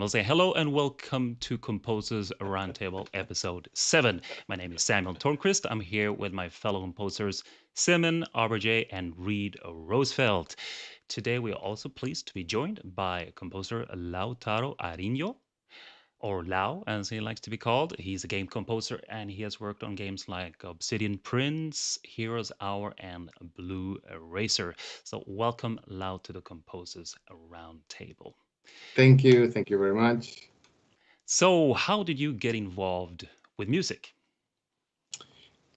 We'll say hello and welcome to Composers Roundtable episode 7. My name is Samuel Tornquist. I'm here with my fellow composers Simeon, Amburgey, and Reid Rosefelt. Today we are also pleased to be joined by composer Lautaro Ariño, or Lau as he likes to be called. He's a game composer and he has worked on games like Obsidian Prince, Heroes Hour, and Blue Eraser. So welcome Lau to the Composers Roundtable. Thank you. Thank you very much. So, how did you get involved with music?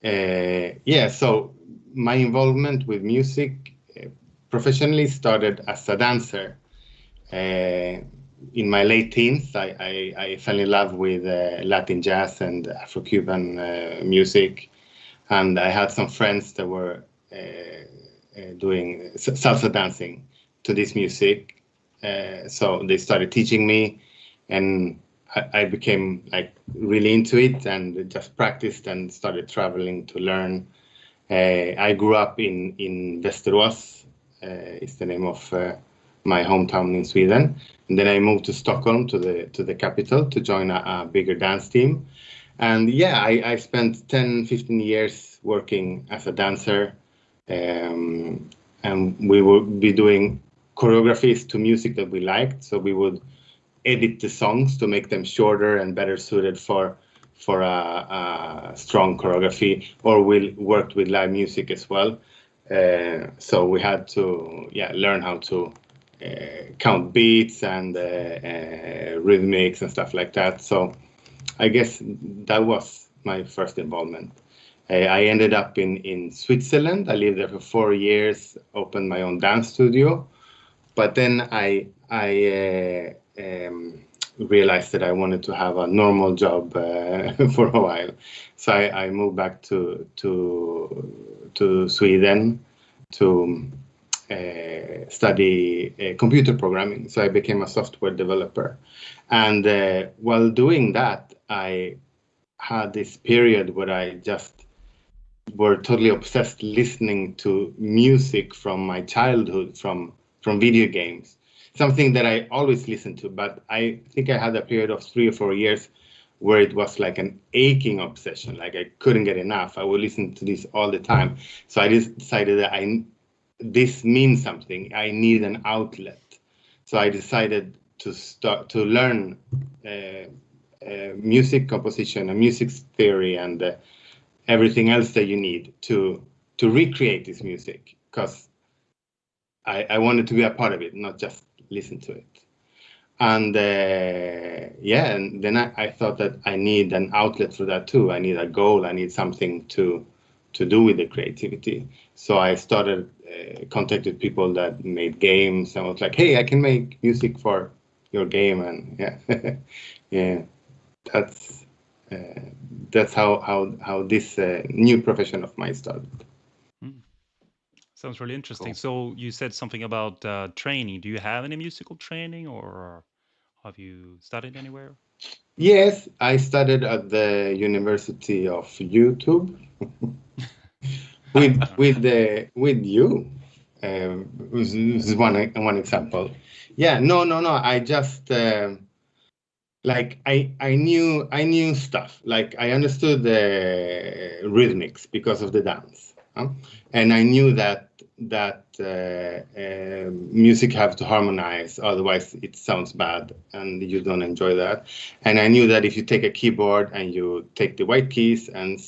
So my involvement with music professionally started as a dancer. In my late teens, I fell in love with Latin jazz and Afro-Cuban music. And I had some friends that were doing salsa dancing to this music. So they started teaching me, and I became like really into it and just practiced and started traveling to learn. I grew up in Västerås, is the name of my hometown in Sweden. And then I moved to Stockholm, to the capital, to join a bigger dance team. And yeah, I spent 10, 15 years working as a dancer. And we would be doing choreographies to music that we liked. So we would edit the songs to make them shorter and better suited for a strong choreography, or we worked with live music as well. So we had to learn how to count beats and rhythmics and stuff like that. So I guess that was my first involvement. I ended up in Switzerland. I lived there for 4 years, opened my own dance studio. But then I realized that I wanted to have a normal job for a while. So I moved back to Sweden to study computer programming. So I became a software developer. And while doing that, I had this period where I just were totally obsessed listening to music from my childhood, from video games, something that I always listened to. But I think I had a period of 3 or 4 years where it was like an aching obsession, like I couldn't get enough. I would listen to this all the time. So I just decided that this means something. I need an outlet. So I decided to start to learn music composition and music theory and everything else that you need to recreate this music, because I wanted to be a part of it, not just listen to it. And and then I thought that I need an outlet for that too. I need a goal. I need something to do with the creativity. So I started contacted people that made games, and was like, hey, I can make music for your game. And yeah, that's how this new profession of mine started. Sounds really interesting. Cool. So you said something about training. Do you have any musical training, or have you studied anywhere? Yes, I studied at the University of YouTube with you. This is one example. Yeah, no. I just I knew stuff. Like I understood the rhythmics because of the dance, and I knew that music have to harmonize, otherwise it sounds bad and you don't enjoy that. And I knew that if you take a keyboard and you take the white keys and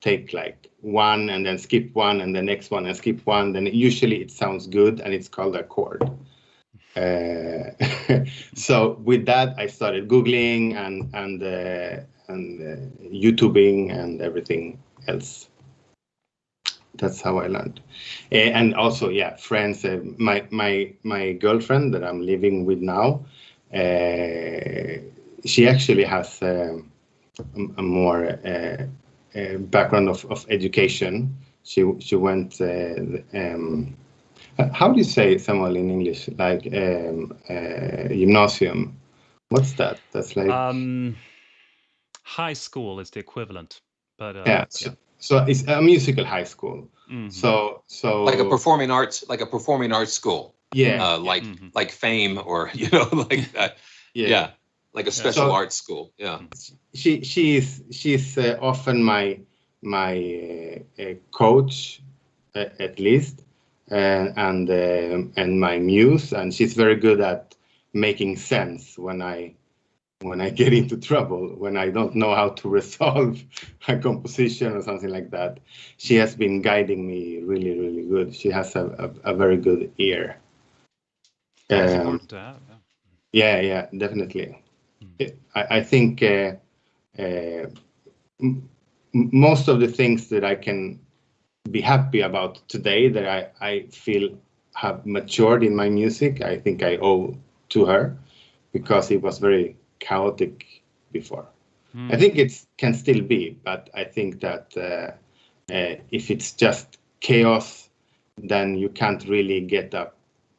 take like one and then skip one and the next one and skip one, then usually it sounds good and it's called a chord. So with that I started Googling and YouTubing and everything else. That's how I learned. And also, friends. My girlfriend that I'm living with now, she actually has a more background of education. She went. How do you say, Samuel, in English? Like gymnasium. What's that? That's like high school is the equivalent, but So it's a musical high school. Mm-hmm. So like a performing arts school. Yeah. Like Fame, or like that. Yeah. like a special arts school. Yeah. She's often my coach, at least, and my muse, and she's very good at making sense when I get into trouble, when I don't know how to resolve a composition or something like that. She has been guiding me really, really good. She has a very good ear. That's important to have. Yeah, definitely. I think most of the things that I can be happy about today, that I feel have matured in my music, I think I owe to her, because it was very chaotic before. I think it can still be, but I think that if it's just chaos, then you can't really get a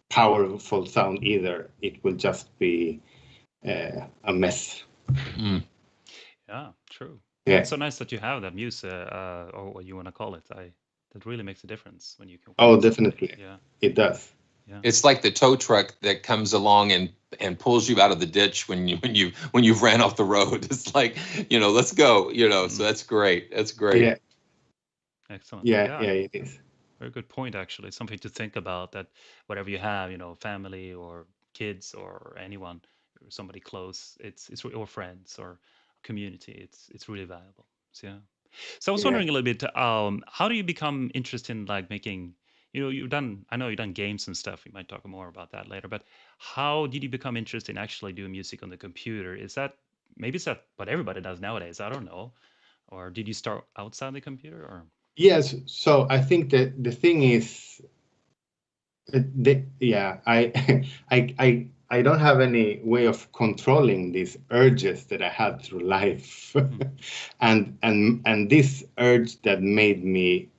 powerful sound either. It will just be a mess. Yeah, true. Yeah. It's so nice that you have that music, or what you want to call it. That really makes a difference when you can. Oh, definitely. Yeah, it does. Yeah. It's like the tow truck that comes along and pulls you out of the ditch when you've ran off the road. It's like, let's go, so that's great. That's great. Yeah. Excellent. Yeah, it is. Very good point, actually. Something to think about, that whatever you have, family or kids or anyone, or somebody close, it's or friends or community, it's really valuable. So yeah. So I was wondering a little bit, how do you become interested in like making, I know you've done games and stuff. We might talk more about that later, but how did you become interested in actually doing music on the computer? Is that what everybody does nowadays? I don't know. Or did you start outside the computer, or? Yes. So I think that the thing is, I don't have any way of controlling these urges that I had through life, and this urge that made me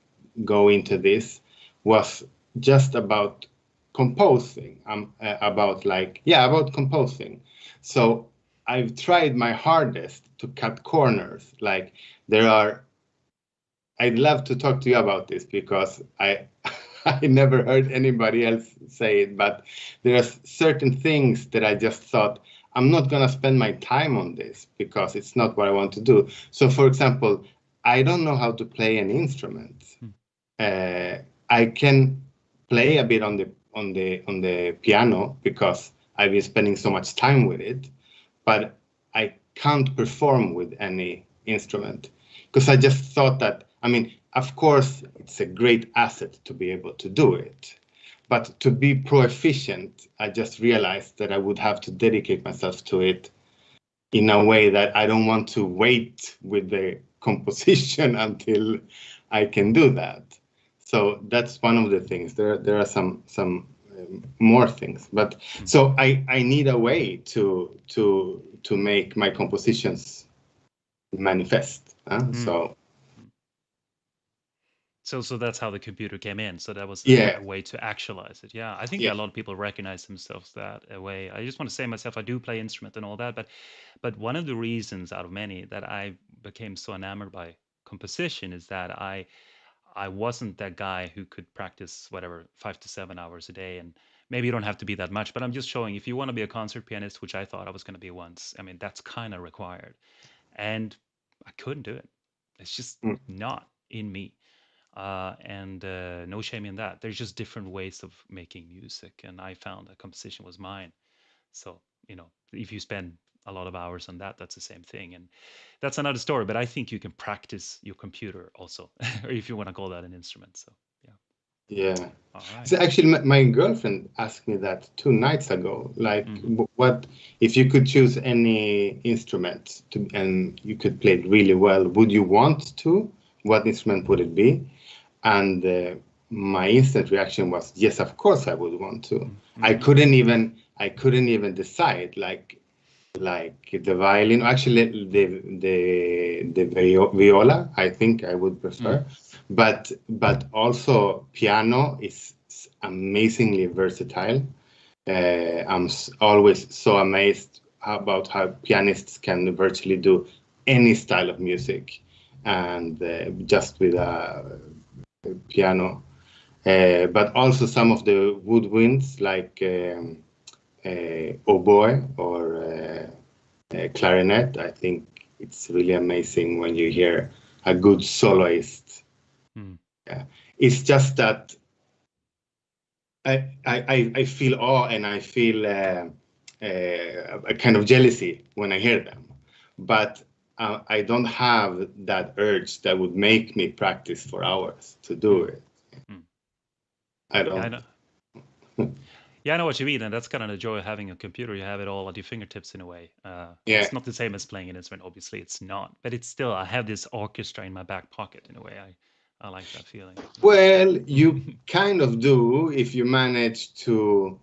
go into this was just about composing. About composing. So I've tried my hardest to cut corners. Like I'd love to talk to you about this, because I never heard anybody else say it, but there are certain things that I just thought, I'm not going to spend my time on this because it's not what I want to do. So, for example, I don't know how to play an instrument. I can play a bit on the piano because I've been spending so much time with it, but I can't perform with any instrument, because I just thought that, of course, it's a great asset to be able to do it. But to be proficient, I just realized that I would have to dedicate myself to it in a way that I don't want to wait with the composition until I can do that. So that's one of the things. There are some more things, but so I need a way to make my compositions manifest. So that's how the computer came in. So that was a way to actualize it. Yeah, I think a lot of people recognize themselves that way. I just want to say myself, I do play instrument and all that, but one of the reasons out of many that I became so enamored by composition is that I wasn't that guy who could practice whatever 5 to 7 hours a day, and maybe you don't have to be that much, but I'm just showing, if you want to be a concert pianist, which I thought I was going to be once, that's kind of required, and I couldn't do it. It's just not in me. And no shame in that. There's just different ways of making music, and I found that composition was mine. So, if you spend a lot of hours on that, that's the same thing, and that's another story. But I think you can practice your computer also, or if you want to call that an instrument. So, yeah. All right. So actually, my girlfriend asked me that 2 nights ago. Like, what if you could choose any instrument and you could play it really well? Would you want to? What instrument would it be? And my instant reaction was, yes, of course I would want to. I couldn't even decide. Like the violin, actually the viola, I think I would prefer. But also piano is amazingly versatile. I'm always so amazed about how pianists can virtually do any style of music, and just with a piano. But also some of the woodwinds, like oboe or clarinet. I think it's really amazing when you hear a good soloist. Yeah. It's just that I feel awe and I feel a kind of jealousy when I hear them, but I don't have that urge that would make me practice for hours to do it. I don't. Yeah, I know. Yeah, I know what you mean, and that's kind of the joy of having a computer. You have it all at your fingertips in a way. It's not the same as playing an instrument, obviously it's not, but it's still, I have this orchestra in my back pocket in a way. I like that feeling. Well, you kind of do if you manage to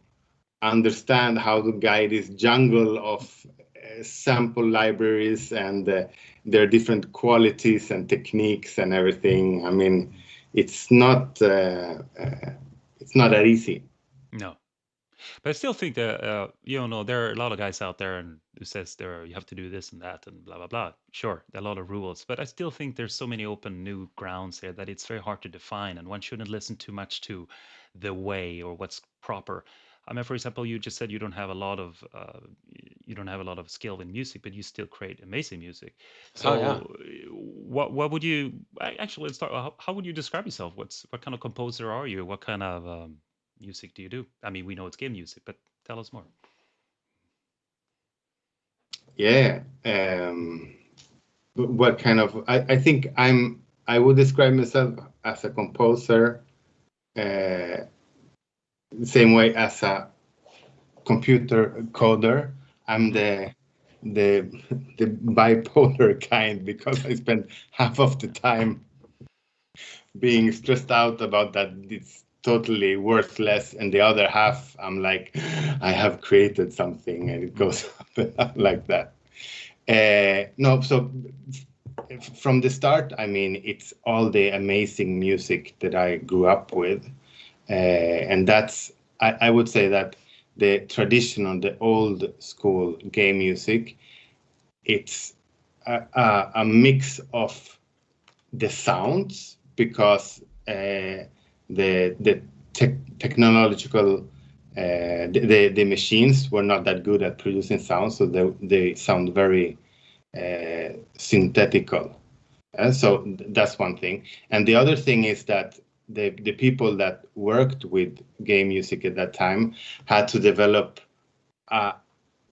understand how to guide this jungle of sample libraries and their different qualities and techniques and everything. I mean, it's not that easy. No. But I still think that there are a lot of guys out there and who says you have to do this and that and blah blah blah. Sure, there are a lot of rules, but I still think there's so many open new grounds here that it's very hard to define, and one shouldn't listen too much to the way or what's proper. I mean, for example, you just said you don't have a lot of skill in music, but you still create amazing music. So, what would you actually, let's start? How would you describe yourself? What kind of composer are you? What kind of music do you do? I mean, we know it's game music, but tell us more. Yeah. What kind of? I think I would describe myself as a composer, the same way as a computer coder. I'm the bipolar kind, because I spend half of the time being stressed out about that it's totally worthless, and the other half I'm like, I have created something, and it goes up like that. No, so from the start, I mean, it's all the amazing music that I grew up with, and that's I would say that the traditional, the old school game music, it's a mix of the sounds, because the technological the machines were not that good at producing sound, so they sound very synthetical. So that's one thing, and the other thing is that the people that worked with game music at that time had to develop a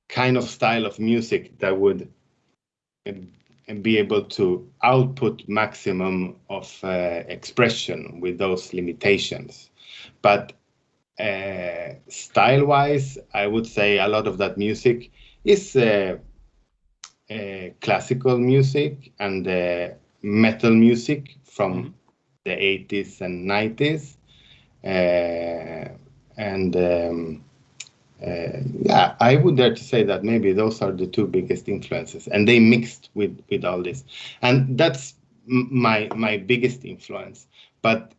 kind of style of music that would be able to output maximum of expression with those limitations. But style-wise, I would say a lot of that music is classical music and metal music from the 80s and 90s. Yeah, I would dare to say that maybe those are the two biggest influences, and they mixed with all this, and that's my biggest influence. But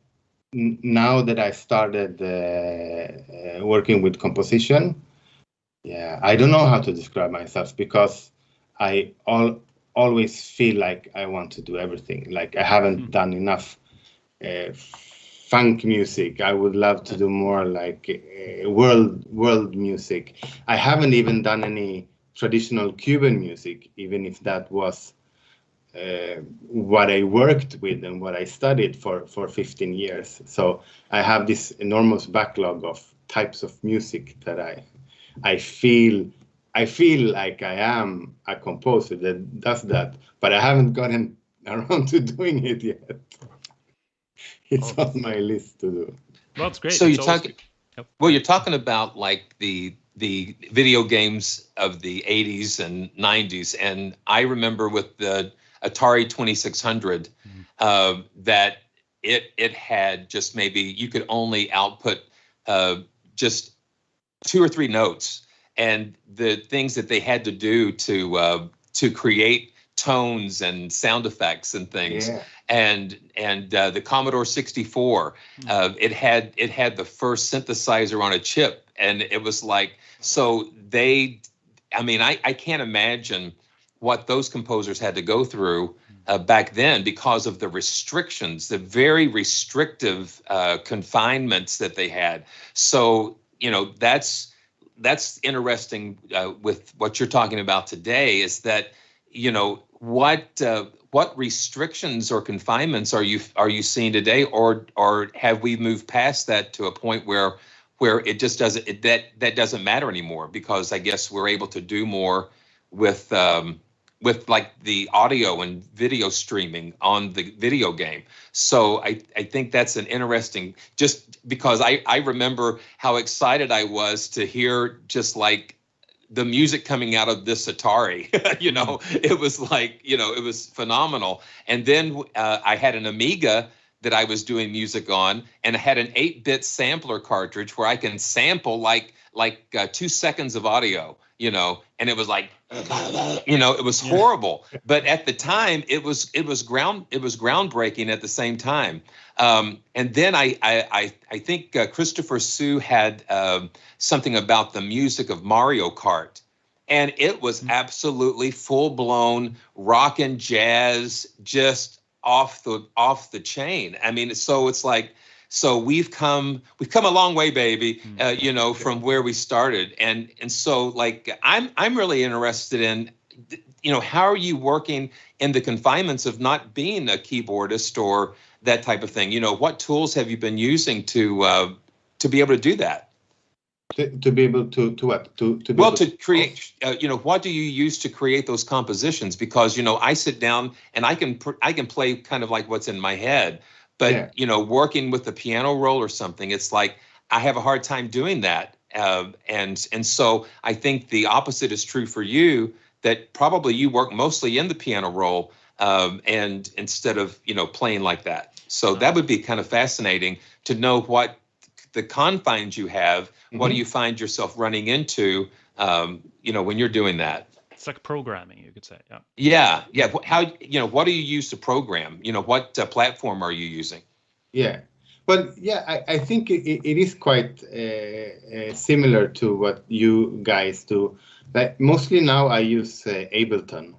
now that I started working with composition, yeah, I don't know how to describe myself, because I always feel like I want to do everything. Like I haven't done enough funk music. I would love to do more like world music. I haven't even done any traditional Cuban music, even if that was what I worked with and what I studied for 15 years. So I have this enormous backlog of types of music that I feel like I am a composer that does that, but I haven't gotten around to doing it yet. It's on my list to do. Well, it's great. So it's you're talking. Yep. Well, you're talking about like the video games of the 80s and 90s, and I remember with the Atari 2600 that it had just maybe you could only output just 2 or 3 notes, and the things that they had to do to create tones and sound effects and things. Yeah. And the Commodore 64, it had the first synthesizer on a chip, and it was like, so I can't imagine what those composers had to go through back then because of the restrictions, the very restrictive confinements that they had. So, that's that's interesting with what you're talking about today, is that, you know, what restrictions or confinements are you seeing today, or have we moved past that to a point where it just doesn't, that doesn't matter anymore, because I guess we're able to do more with like the audio and video streaming on the video game. So I think that's an interesting, just because I remember how excited I was to hear just like the music coming out of this Atari. You know, it was like, you know, it was phenomenal. And then I had an Amiga that I was doing music on, and I had an 8-bit sampler cartridge where I can sample like 2 seconds of audio, you know, and it was like, you know, it was horrible. But at the time, it was groundbreaking at the same time. And then I think Christopher Sue had something about the music of Mario Kart, and it was absolutely full blown rock and jazz, just off the chain. I mean, so it's like, so we've come a long way, baby, you know, from where we started. And so like, I'm really interested in, you know, how are you working in the confinements of not being a keyboardist or that type of thing? You know, what tools have you been using to be able to do that? To be able to what? To be well, able to create, you know, what do you use to create those compositions? Because, you know, I sit down and I can play kind of like what's in my head, but you know, working with the piano roll or something, it's like I have a hard time doing that. And so I think the opposite is true for you, that probably you work mostly in the piano roll, and instead of, you know, playing like that. So that would be kind of fascinating to know what the confines you have. What do you find yourself running into, you know, when you're doing that? It's like programming, you could say. Yeah. How, you know, what do you use to program? You know, what platform are you using? Yeah. Well, yeah, I think it is quite similar to what you guys do. But mostly now I use Ableton,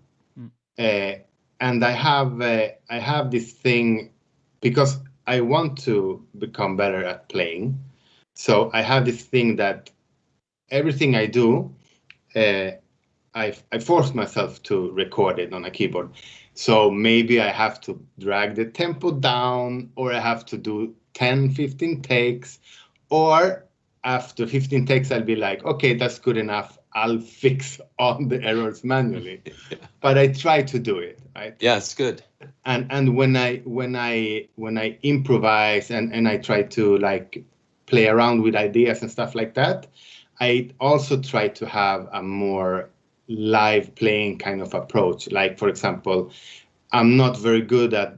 and I have this thing because I want to become better at playing. So I have this thing that everything I do, I force myself to record it on a keyboard. So maybe I have to drag the tempo down, or I have to do 10, 15 takes, or after 15 takes, I'll be like, okay, that's good enough. I'll fix all the errors manually. But I try to do it, right? Yeah, it's good. And when I improvise and I try to like play around with ideas and stuff like that, I also try to have a more live playing kind of approach. Like, for example, I'm not very good at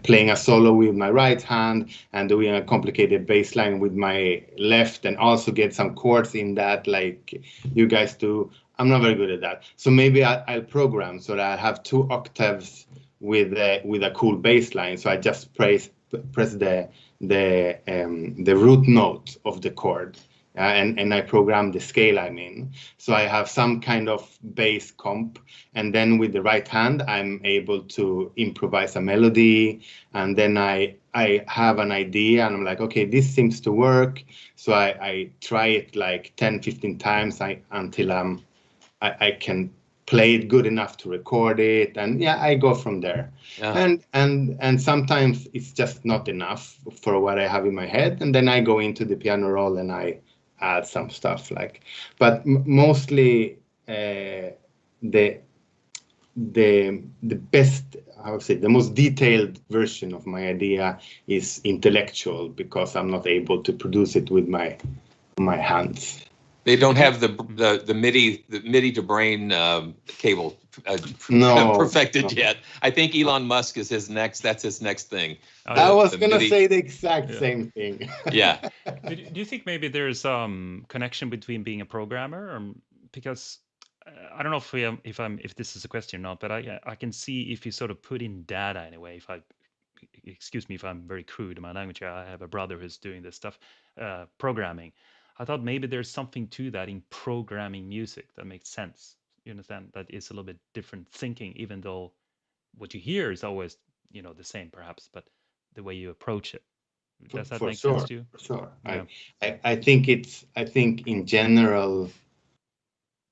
playing a solo with my right hand and doing a complicated bass line with my left, and also get some chords in that like you guys do. I'm not very good at that. So maybe I'll program so that I have 2 octaves with a cool bass line. So I just press the root note of the chord, and I program the scale I'm in. So I have some kind of bass comp, and then with the right hand, I'm able to improvise a melody, and then I have an idea, and I'm like, okay, this seems to work. So I try it like 10, 15 times until I can play it good enough to record it, and I go from there. And sometimes it's just not enough for what I have in my head, and then I go into the piano roll and I add some stuff like. But mostly the best, I would say, the most detailed version of my idea is intellectual, because I'm not able to produce it with my hands. They don't have the MIDI to brain cable perfected yet. I think Elon Musk is his next. That's his next thing. I was gonna say the exact same thing. Yeah. Do you think maybe there's connection between being a programmer, because I don't know if this is a question or not, but I can see if you sort of put in data anyway. Excuse me if I'm very crude in my language. I have a brother who's doing this stuff, programming. I thought maybe there's something to that in programming music that makes sense. You understand? That is a little bit different thinking, even though what you hear is always, the same perhaps, but the way you approach it. Does that For make sense sure, to you? for sure. Yeah. I think in general,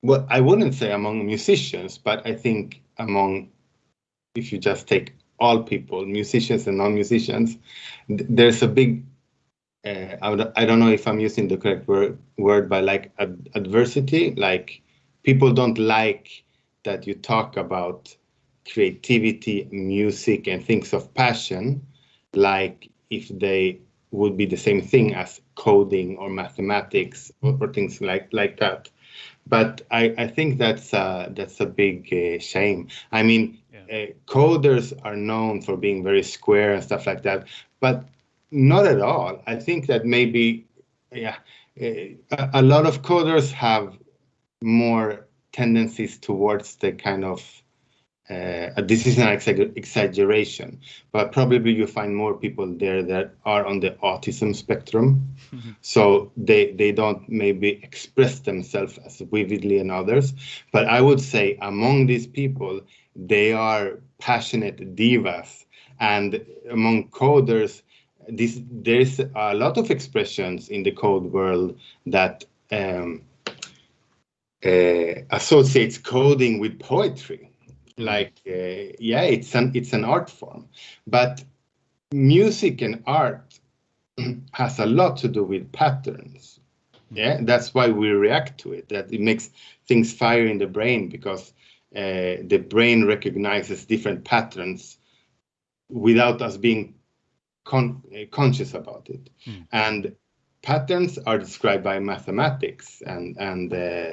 well, I wouldn't say among musicians, but I think among, if you just take all people, musicians and non-musicians, there's a big, I don't know if I'm using the correct word, but like adversity, like people don't like that you talk about creativity, music, and things of passion, like if they would be the same thing as coding or mathematics or things like that. But I think that's a big shame. I mean, coders are known for being very square and stuff like that, but not at all. I think that maybe, yeah, a lot of coders have more tendencies towards the kind of this is an exaggeration, but probably you find more people there that are on the autism spectrum. So they don't maybe express themselves as vividly as others. But I would say among these people, they are passionate divas. And among coders, there's a lot of expressions in the code world that associates coding with poetry. Like, yeah, it's an art form, but music and art has a lot to do with patterns. Yeah, that's why we react to it. That it makes things fire in the brain because the brain recognizes different patterns without us being conscious about it. And patterns are described by mathematics and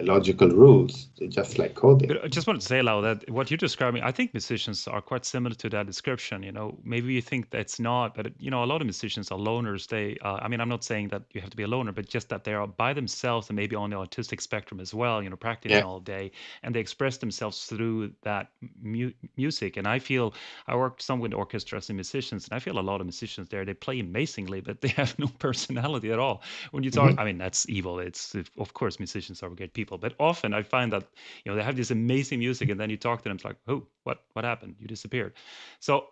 logical rules, just like coding. But I just wanted to say, Lau, that what you're describing, I think musicians are quite similar to that description. You know, maybe you think that's not, but you know, a lot of musicians are loners. They, I mean, I'm not saying that you have to be a loner, but just that they are by themselves and maybe on the autistic spectrum as well. You know, practicing all day, and they express themselves through that music. And I feel I worked some with orchestras and musicians, and I feel a lot of musicians there. They play amazingly, but they have no personality at all. When you talk, I mean, that's evil. It's of course musicians are great people, but often I find that you know they have this amazing music, and then you talk to them, it's like, oh, what happened? You disappeared. So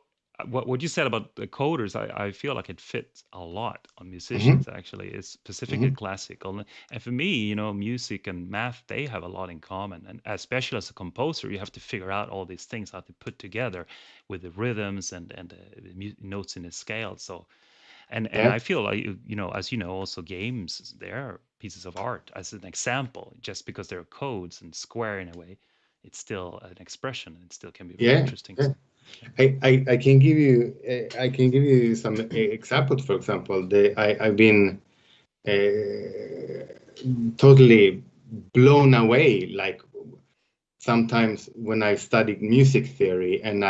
what you said about the coders, I feel like it fits a lot on musicians. Actually, it's specifically classical, and for me, you know, music and math, they have a lot in common. And especially as a composer, you have to figure out all these things, how to put together with the rhythms and the notes in the scale. So and I feel like you know, as you know, also games, they're pieces of art. As an example, just because they're codes and square in a way, it's still an expression, and it still can be very interesting. Yeah. I can give you some examples. For example, I've been totally blown away. Like sometimes when I studied music theory, and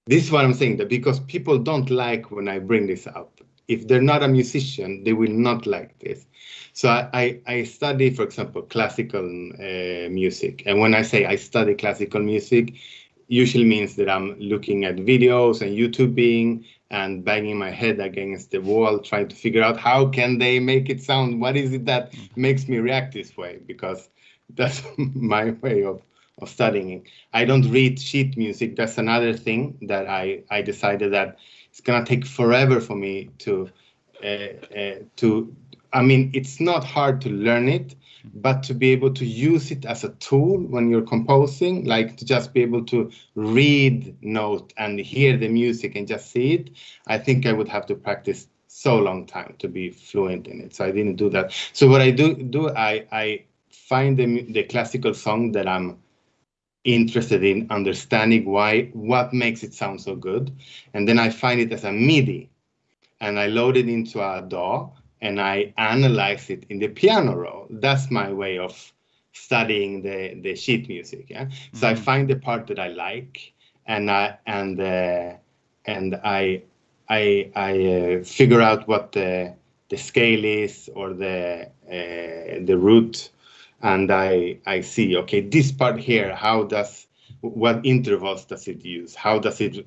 this is what I'm saying, that because people don't like when I bring this up. If they're not a musician, they will not like this. So I study, for example, classical music. And when I say I study classical music, usually means that I'm looking at videos and YouTubing and banging my head against the wall, trying to figure out how can they make it sound? What is it that makes me react this way? Because that's my way of studying. I don't read sheet music. That's another thing that I decided that it's gonna take forever for me to. I mean, it's not hard to learn it, but to be able to use it as a tool when you're composing, like to just be able to read note and hear the music and just see it, I think I would have to practice so long time to be fluent in it. So I didn't do that. So what I do I find the classical song that I'm interested in understanding what makes it sound so good, and then I find it as a MIDI, and I load it into a DAW, and I analyze it in the piano roll. That's my way of studying the sheet music. Yeah. So I find the part that I like, and I figure out what the scale is or the root, and I see, okay, this part here, what intervals does it use? How does it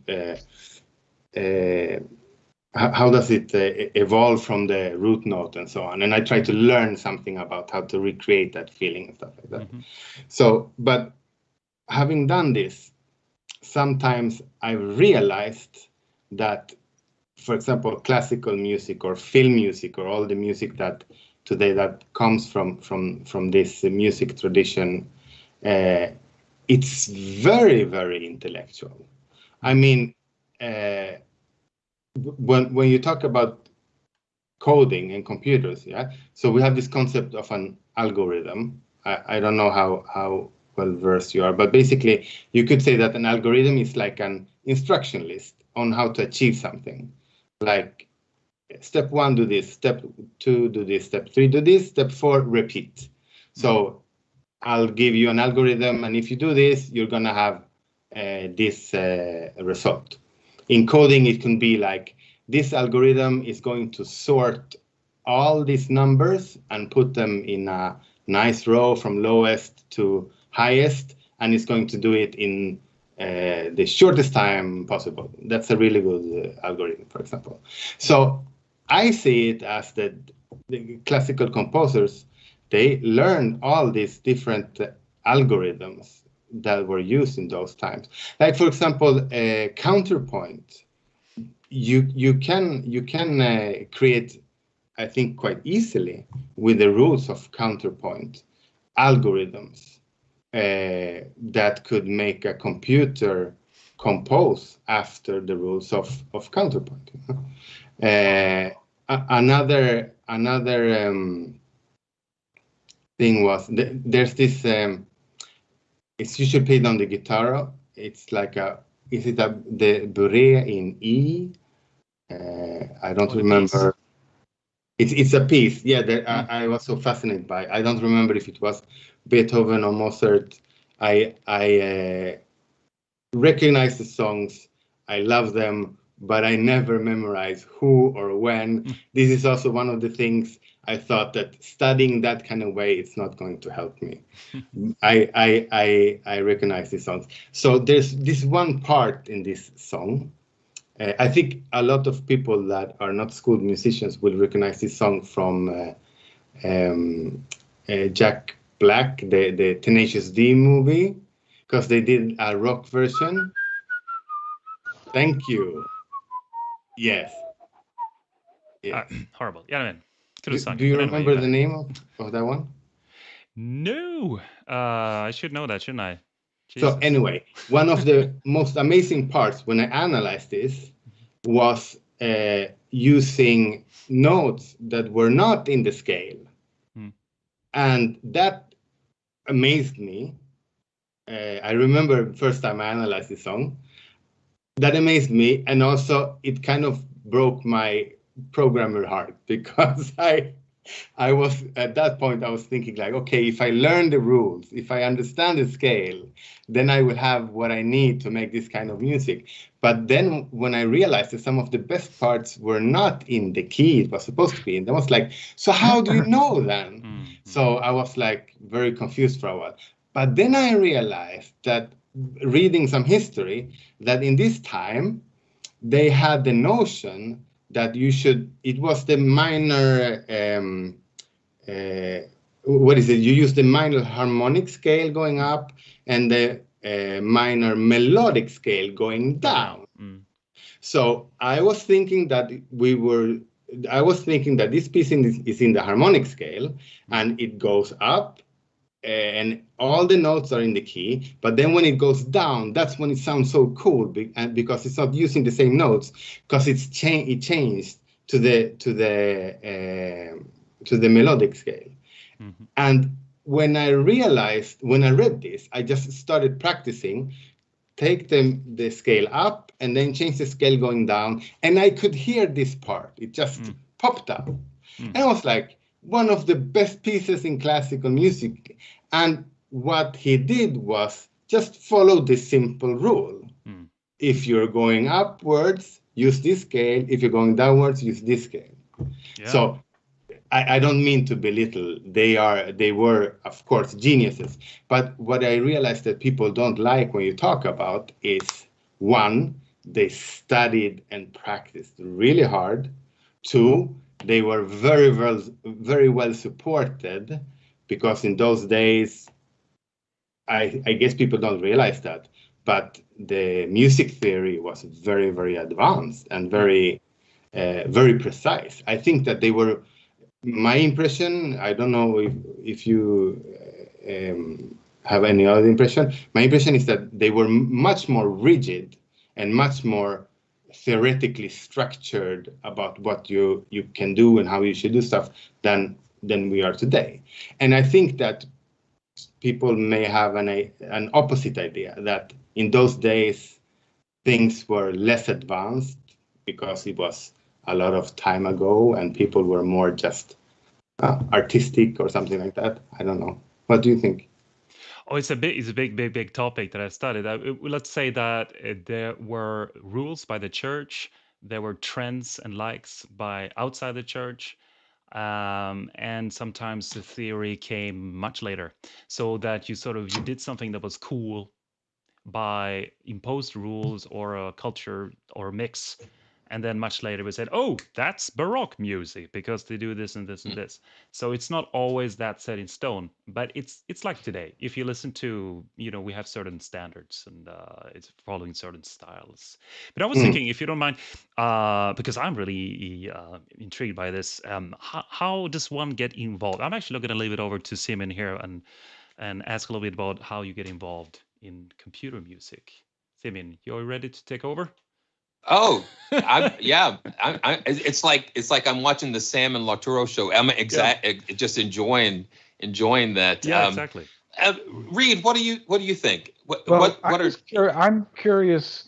evolve from the root note and so on? And I try to learn something about how to recreate that feeling and stuff like that. So, but having done this, sometimes I realized that for example, classical music or film music or all the music that today that comes from this music tradition, it's very, very intellectual. I mean, when you talk about coding and computers, yeah. So we have this concept of an algorithm. I don't know how well versed you are, but basically you could say that an algorithm is like an instruction list on how to achieve something. Like step 1, do this, step 2, do this, step 3, do this, step 4, repeat. So I'll give you an algorithm, and if you do this, you're gonna have this result. In coding, it can be like, this algorithm is going to sort all these numbers and put them in a nice row from lowest to highest, and it's going to do it in the shortest time possible. That's a really good algorithm, for example. So I see it as the classical composers, they learned all these different algorithms that were used in those times. Like, for example, counterpoint. You can create, I think, quite easily with the rules of counterpoint algorithms that could make a computer compose after the rules of counterpoint. Another thing was there's this. It's usually played on the guitar. It's like the Bure in E? I don't remember. It's a piece. Yeah, I was so fascinated by. I don't remember if it was Beethoven or Mozart. I recognize the songs. I love them, but I never memorize who or when. This is also one of the things I thought that studying that kind of way, it's not going to help me. I recognize these songs. So there's this one part in this song. I think a lot of people that are not schooled musicians will recognize this song from Jack Black, the Tenacious D movie, because they did a rock version. Thank you. Yes. Yeah. Horrible. Yeah, man. Do you remember the name of that one? No. I should know that, shouldn't I? Jesus. So anyway, one of the most amazing parts when I analyzed this was using notes that were not in the scale. And that amazed me. I remember the first time I analyzed this song. That amazed me, and also it kind of broke my programmer heart, because I was at that point, I was thinking like, okay, if I learn the rules, if I understand the scale, then I will have what I need to make this kind of music. But then when I realized that some of the best parts were not in the key it was supposed to be in, I was like, so how do you know then? So I was like very confused for a while. But then I realized that reading some history, that in this time, they had the notion that you should, it was the minor, what is it? You use the minor harmonic scale going up and the minor melodic scale going down. So I was thinking that this piece is in the harmonic scale and it goes up and all the notes are in the key, but then when it goes down, that's when it sounds so cool, because it's not using the same notes, because it changed to the melodic scale. And when I read this, I just started practicing, take the scale up and then change the scale going down, and I could hear this part. It just popped up, and I was like, one of the best pieces in classical music. And what he did was just follow this simple rule. If you're going upwards, use this scale. If you're going downwards, use this scale. Yeah. So I don't mean to belittle. They were, of course, geniuses. But what I realized that people don't like when you talk about is, one, they studied and practiced really hard. Two, they were very well supported, because in those days, I guess people don't realize that, but the music theory was very, very advanced and very very precise. I think that they were. My impression. I don't know if you have any other impression. My impression is that they were much more rigid and much more theoretically structured about what you can do and how you should do stuff than we are today. And I think that people may have an opposite idea, that in those days things were less advanced because it was a lot of time ago and people were more just artistic or something like that. I don't know. What do you think? Oh, it's a big topic that I studied. Let's say that there were rules by the church, there were trends and likes by outside the church, and sometimes the theory came much later. So that you did something that was cool by imposed rules or a culture or a mix. And then much later we said, oh, that's Baroque music because they do this and this and this. So it's not always that set in stone, but it's like today. If you listen to, we have certain standards and it's following certain styles. But I was thinking, if you don't mind, because I'm really intrigued by this, how does one get involved? I'm actually going to leave it over to Simeon here and ask a little bit about how you get involved in computer music. Simeon, you're ready to take over? Oh, it's like I'm watching the Sam and Lautaro show. I'm just enjoying that. Yeah, exactly. Reid, what do you think? I'm curious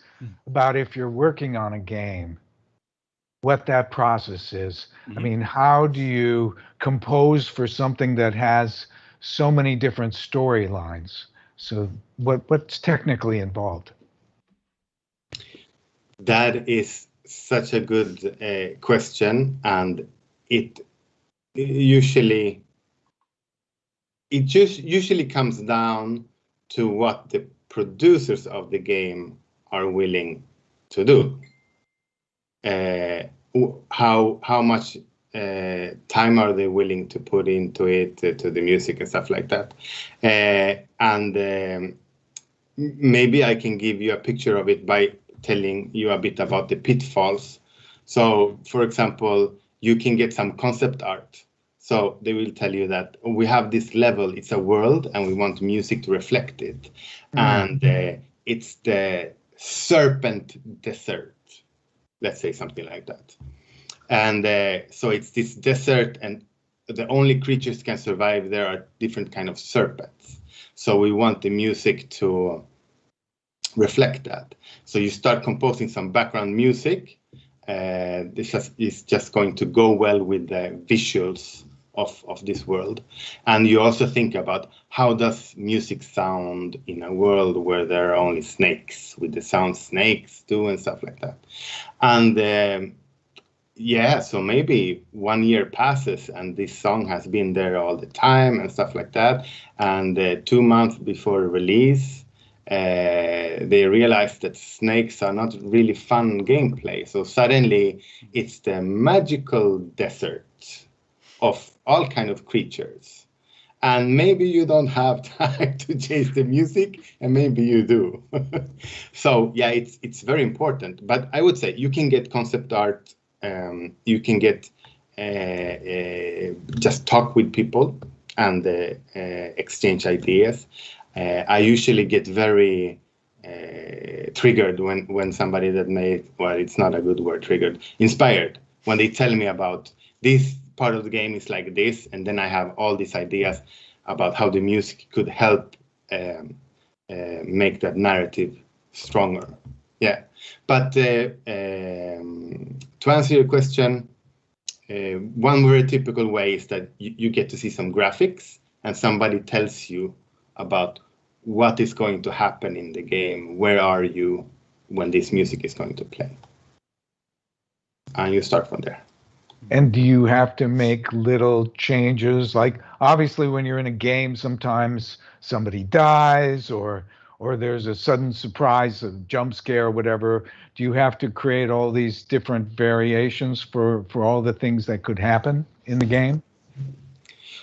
about if you're working on a game, what that process is. I mean, how do you compose for something that has so many different storylines? So what's technically involved? That is such a good question, and it usually comes down to what the producers of the game are willing to do. How much time are they willing to put into it, to the music and stuff like that, and maybe I can give you a picture of it by telling you a bit about the pitfalls. So, for example, you can get some concept art. So they will tell you that we have this level, it's a world, and we want music to reflect it. And it's the serpent desert, let's say something like that. And so it's this desert, and the only creatures can survive there are different kind of serpents. So we want the music to reflect that. So you start composing some background music. This is just going to go well with the visuals of this world. And you also think about how does music sound in a world where there are only snakes, with the sound snakes do and stuff like that. And so maybe 1 year passes and this song has been there all the time and stuff like that. And 2 months before release, they realized that snakes are not really fun gameplay. So suddenly it's the magical desert of all kind of creatures. And maybe you don't have time to chase the music, and maybe you do. So yeah, it's very important. But I would say you can get concept art. You can get just talk with people and exchange ideas. I usually get very triggered when somebody that made, well, it's not a good word, triggered, inspired, when they tell me about this part of the game is like this, and then I have all these ideas about how the music could help make that narrative stronger. Yeah, but to answer your question, one very typical way is that you get to see some graphics and somebody tells you about what is going to happen in the game. Where are you when this music is going to play? And you start from there. And do you have to make little changes? Like, obviously, when you're in a game, sometimes somebody dies or there's a sudden surprise, a jump scare, or whatever. Do you have to create all these different variations for all the things that could happen in the game?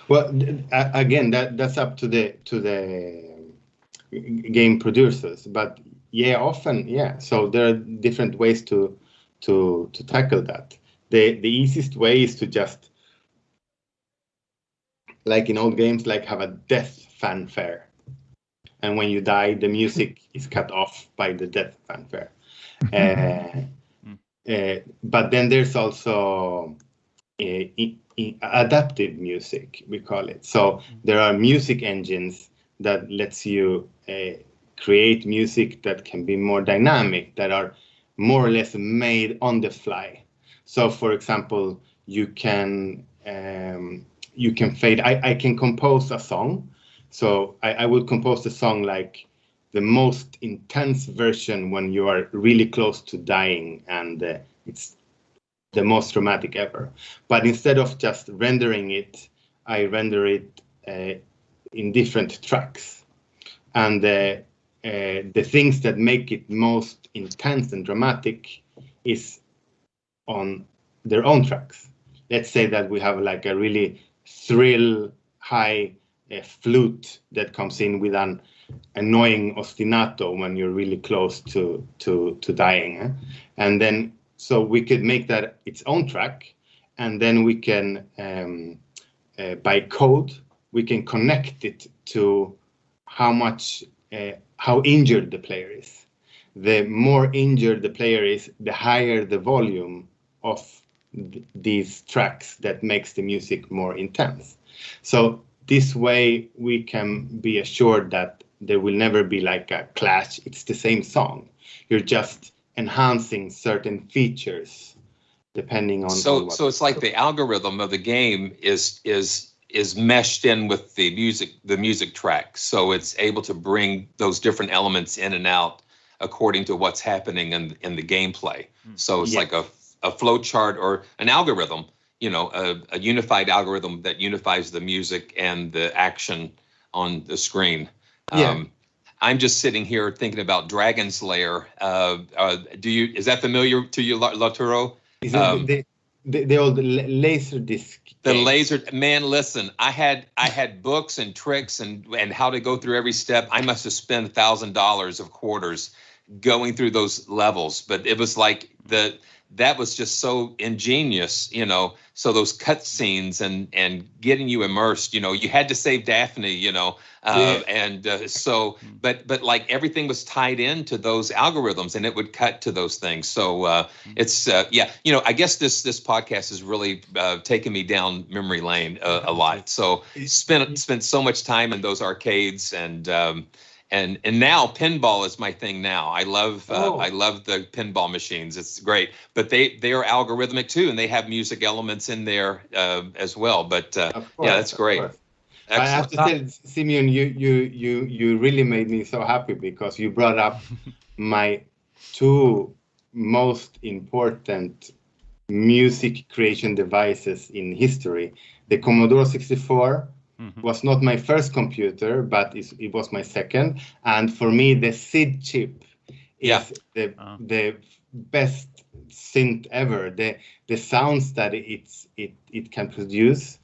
Well, again, that's up to the game producers. But yeah, often, yeah. So there are different ways to tackle that. the easiest way is to just, like in old games, like have a death fanfare. And when you die, the music is cut off by the death fanfare. But then there's also adaptive music, we call it. So there are music engines that lets you create music that can be more dynamic, that are more or less made on the fly. So, for example, you can fade. I can compose a song. So I would compose a song like the most intense version when you are really close to dying, and it's the most dramatic ever. But instead of just rendering it, I render it in different tracks. And the things that make it most intense and dramatic is on their own tracks. Let's say that we have like a really thrill high flute that comes in with an annoying ostinato when you're really close to dying. And then, so we could make that its own track, and then we can, by code, we can connect it to how injured the player is. The more injured the player is, the higher the volume of these tracks that makes the music more intense. So this way we can be assured that there will never be like a clash. It's the same song. You're just enhancing certain features depending on. So it's like the algorithm of the game is meshed in with the music track. So it's able to bring those different elements in and out according to what's happening in the gameplay. So it's like a flow chart or an algorithm, a unified algorithm that unifies the music and the action on the screen. I'm just sitting here thinking about Dragon's Lair. Is that familiar to you, Lautaro? Is it the old laser disc? The laser, man, listen, I had books and tricks and how to go through every step. I must have spent $1,000 of quarters going through those levels, but it was like that was just so ingenious, so those cut scenes and getting you immersed, you had to save Daphne, but like everything was tied into those algorithms and it would cut to those things. So it's, I guess this podcast has really taken me down memory lane a lot. So spent so much time in those arcades and now pinball is my thing now. I love the pinball machines. It's great, but they are algorithmic too, and they have music elements in there as well. But that's great. I have to say, Simeon, you really made me so happy because you brought up my two most important music creation devices in history: the Commodore 64. Was not my first computer, but it was my second. And for me, the SID chip is the best synth ever. The sounds that it can produce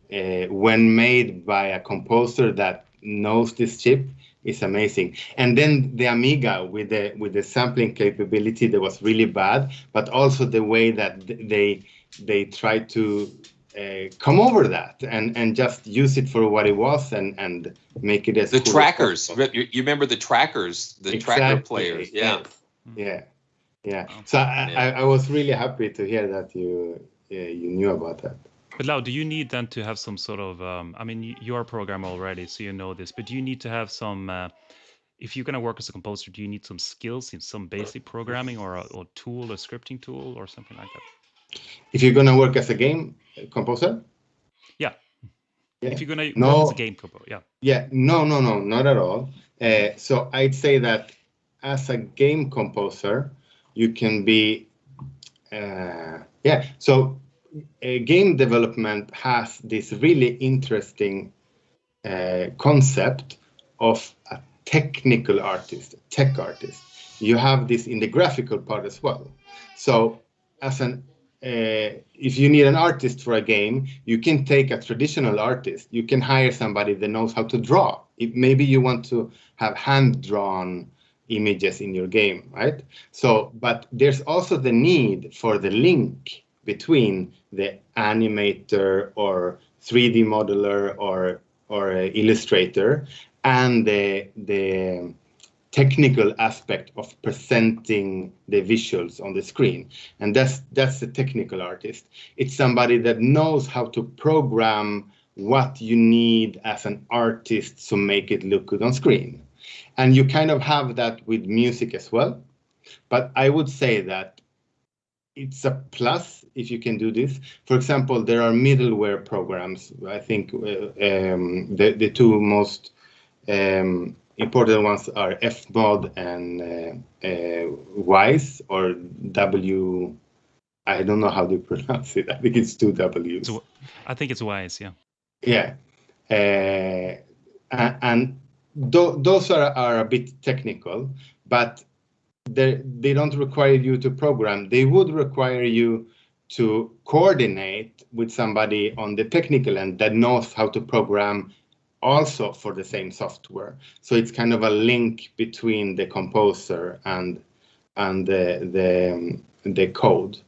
when made by a composer that knows this chip is amazing. And then the Amiga with the sampling capability that was really bad, but also the way that they tried to come over that and just use it for what it was and make it as the cool trackers. You remember the trackers, the tracker players. Yeah. So I was really happy to hear that you knew about that. But Lau, do you need then to have some sort of you're a programmer already, so you know this, but do you need to have some if you're going to work as a composer, do you need some skills in some basic programming or a tool, a scripting tool or something like that? If you're going to work as a game composer? Yeah. If you're going to work as a game composer, No, not at all. So I'd say that as a game composer, you can be, So game development has this really interesting concept of a technical artist, tech artist. You have this in the graphical part as well. So as if you need an artist for a game, you can take a traditional artist. You can hire somebody that knows how to draw. Maybe you want to have hand-drawn images in your game, right? So, but there's also the need for the link between the animator or 3D modeler or a illustrator and the technical aspect of presenting the visuals on the screen. And that's the technical artist. It's somebody that knows how to program what you need as an artist to make it look good on screen. And you kind of have that with music as well. But I would say that it's a plus if you can do this. For example, there are middleware programs. I think the two most important ones are Fmod and Wise, or W. I don't know how to pronounce it. I think it's two W's. I think it's Wise, yeah. Yeah. And those are a bit technical, but they don't require you to program. They would require you to coordinate with somebody on the technical end that knows how to program also for the same software. So it's kind of a link between the composer and the code.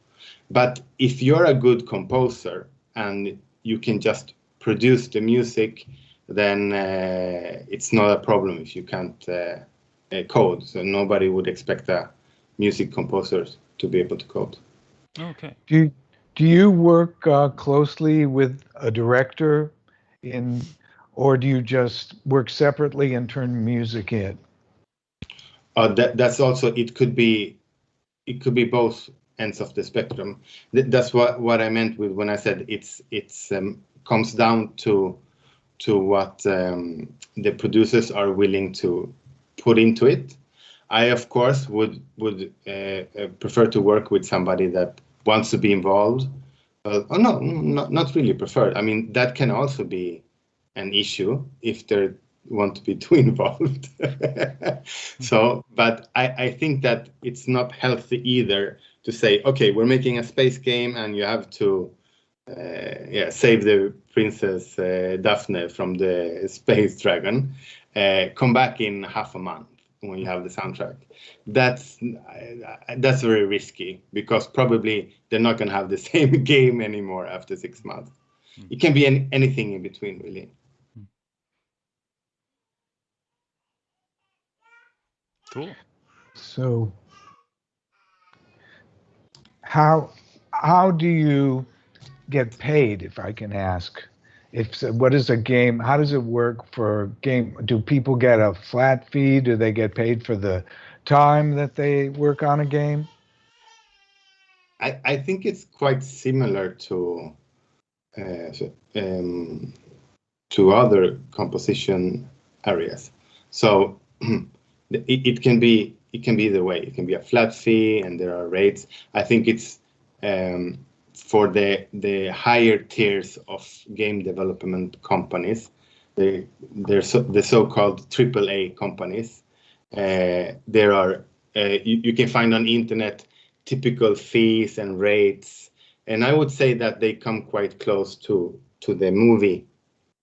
But if you're a good composer and you can just produce the music, then it's not a problem if you can't code. So nobody would expect a music composer to be able to code. Okay. Do you work closely with a director or do you just work separately and turn music in? That's also, it could be both ends of the spectrum. That's what I meant with when I said it's comes down to what the producers are willing to put into it. I of course would prefer to work with somebody that wants to be involved. No, not really preferred. I mean, that can also be an issue if they want to be too involved. So, but I think that it's not healthy either to say, okay, we're making a space game and you have to save the princess Daphne from the space dragon. Come back in half a month when you have the soundtrack. That's very risky because probably they're not going to have the same game anymore after 6 months. It can be anything in between, really. Cool. So how do you get paid, if I can ask? What is a game? How does it work for a game? Do people get a flat fee? Do they get paid for the time that they work on a game? I think it's quite similar to other composition areas. So it can be either way. It can be a flat fee, and there are rates. I think it's for the higher tiers of game development companies. The so-called AAA companies. There are you can find on the internet typical fees and rates, and I would say that they come quite close to the movie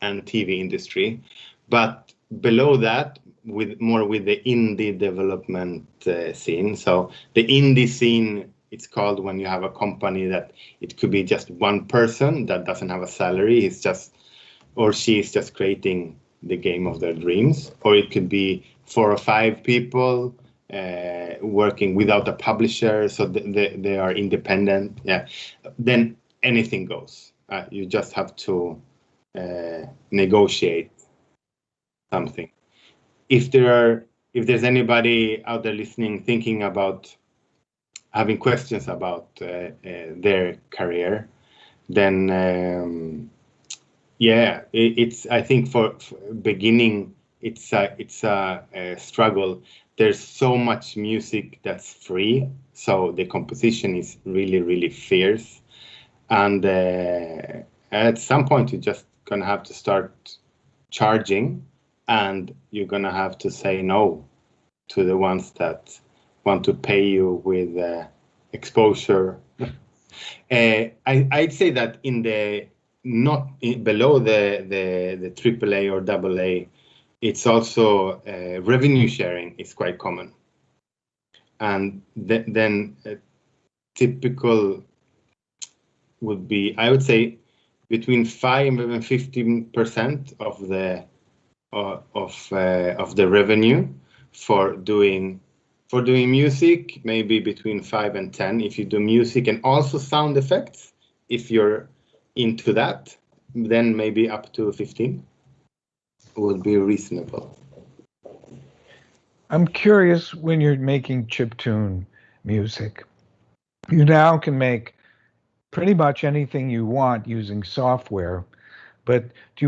and TV industry, but below that, with the indie development scene. So the indie scene, it's called when you have a company that it could be just one person that doesn't have a salary. It's just, or she is just creating the game of their dreams, or it could be 4 or 5 people working without a publisher, so they are independent. Yeah, then anything goes. You just have to negotiate something. If there's anybody out there listening thinking about having questions about their career, then it's I think for beginning it's a struggle. There's so much music that's free, so the composition is really fierce, and at some point you're just gonna have to start charging, and you're gonna have to say no to the ones that want to pay you with exposure. I'd say that in the below the AAA or AA, it's also revenue sharing is quite common, and then typical would be, I would say, between 5 and 15% of the revenue for doing music. Maybe between 5 and 10 if you do music and also sound effects. If you're into that, then maybe up to 15 would be reasonable. I'm curious, when you're making chiptune music, you now can make pretty much anything you want using software, but do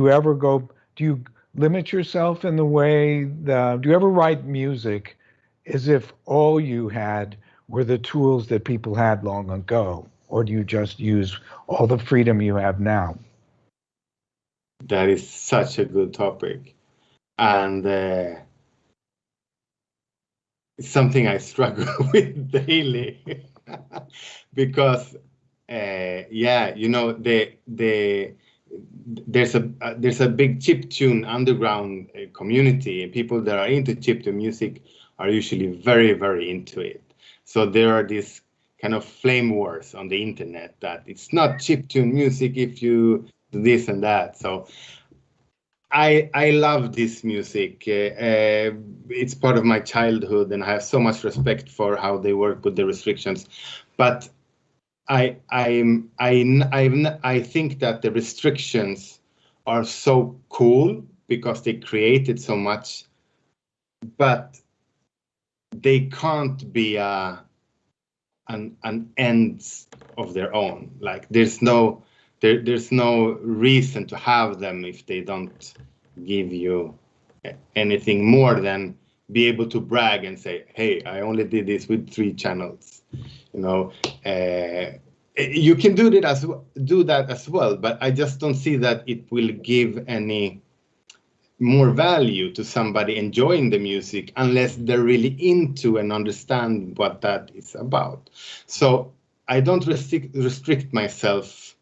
you limit yourself in the way do you ever write music as if all you had were the tools that people had long ago, or do you just use all the freedom you have now? That is such a good topic, and it's something I struggle with daily because there's a big chiptune underground community, and people that are into chiptune music are usually very, very into it. So there are these kind of flame wars on the internet that it's not chiptune music if you do this and that. So I love this music. It's part of my childhood, and I have so much respect for how they work with the restrictions. But I think that the restrictions are so cool because they created so much, but they can't be an end of their own. Like there's no reason to have them if they don't give you anything more than be able to brag and say, hey, I only did this with 3 channels. You can do that as well, but I just don't see that it will give any more value to somebody enjoying the music unless they're really into and understand what that is about. So I don't restrict myself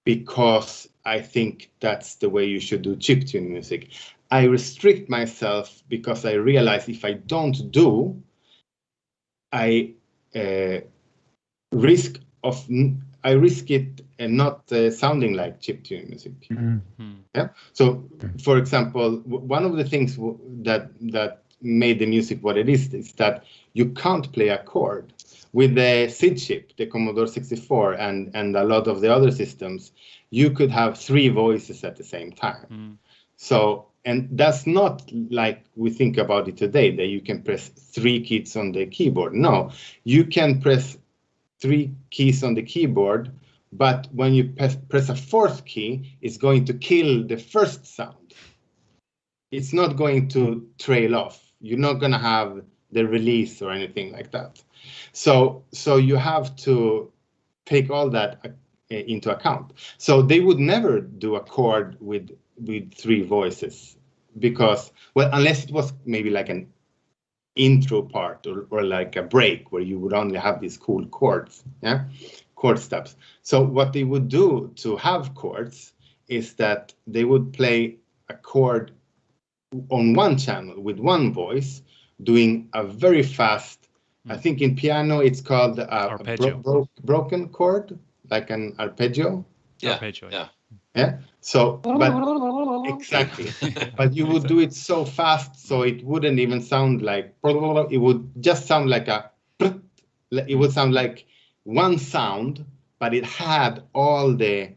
because I think that's the way you should do chiptune music. I restrict myself because I realize if I don't do, I risk it and not sounding like chiptune music. Mm-hmm. Yeah. So, for example, one of the things that made the music what it is that you can't play a chord. With the SID chip, the Commodore 64, and a lot of the other systems, you could have 3 voices at the same time. So, and that's not like we think about it today, that you can press 3 keys on the keyboard. No, you can press 3 keys on the keyboard, but when you press a 4th key, it's going to kill the first sound. It's not going to trail off. You're not going to have the release or anything like that. So you have to take all that into account. So they would never do a chord with 3 voices because, well, unless it was maybe like an intro part or like a break where you would only have these cool chords, chord steps. So what they would do to have chords is that they would play a chord on one channel with 1 voice, doing a very fast, I think in piano it's called a broken chord, like an arpeggio. Yeah. Arpeggio, yeah. So, but exactly, but you would do it so fast, so it wouldn't even sound like, it would just sound like it would sound like 1 sound, but it had all the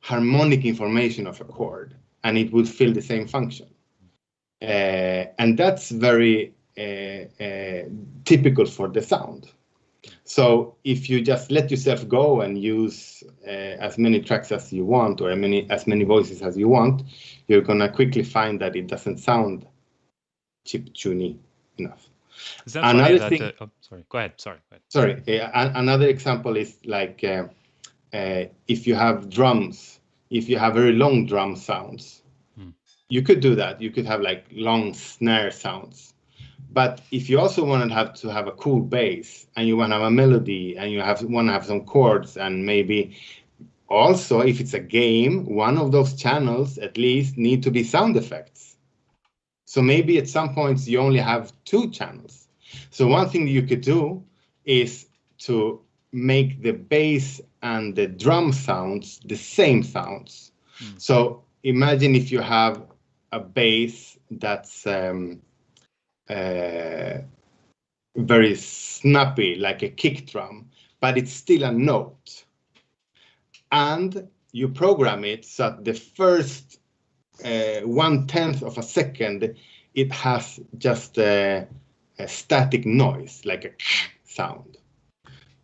harmonic information of a chord, and it would fill the same function. And that's very typical for the sound. So if you just let yourself go and use as many tracks as you want, or as many voices as you want, you're gonna quickly find that it doesn't sound chiptune enough. Is that another funny that? Sorry. Go ahead. Sorry. Another example is like if you have drums, if you have very long drum sounds, you could do that. You could have like long snare sounds. But if you also want to have a cool bass, and you want to have a melody, and you want to have some chords, and maybe also if it's a game, one of those channels at least need to be sound effects. So maybe at some points you only have 2 channels. So one thing you could do is to make the bass and the drum sounds the same sounds. So imagine if you have a bass that's very snappy, like a kick drum, but it's still a note. And you program it so that the first 1/10 of a second, it has just a static noise, like a sound.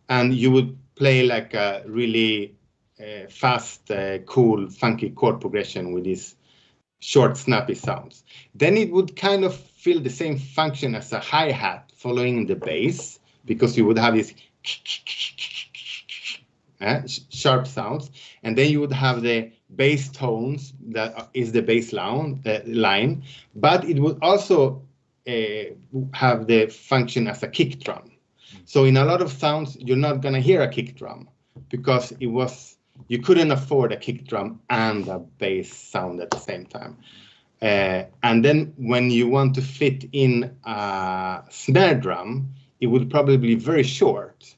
And you would play like a really fast, cool, funky chord progression with these short, snappy sounds. Then it would kind of fill the same function as a hi-hat following the bass, because you would have these sharp sounds, and then you would have the bass tones that is the bass line, but it would also have the function as a kick drum. So in a lot of sounds, you're not going to hear a kick drum because you couldn't afford a kick drum and a bass sound at the same time. And then when you want to fit in a snare drum, it would probably be very short.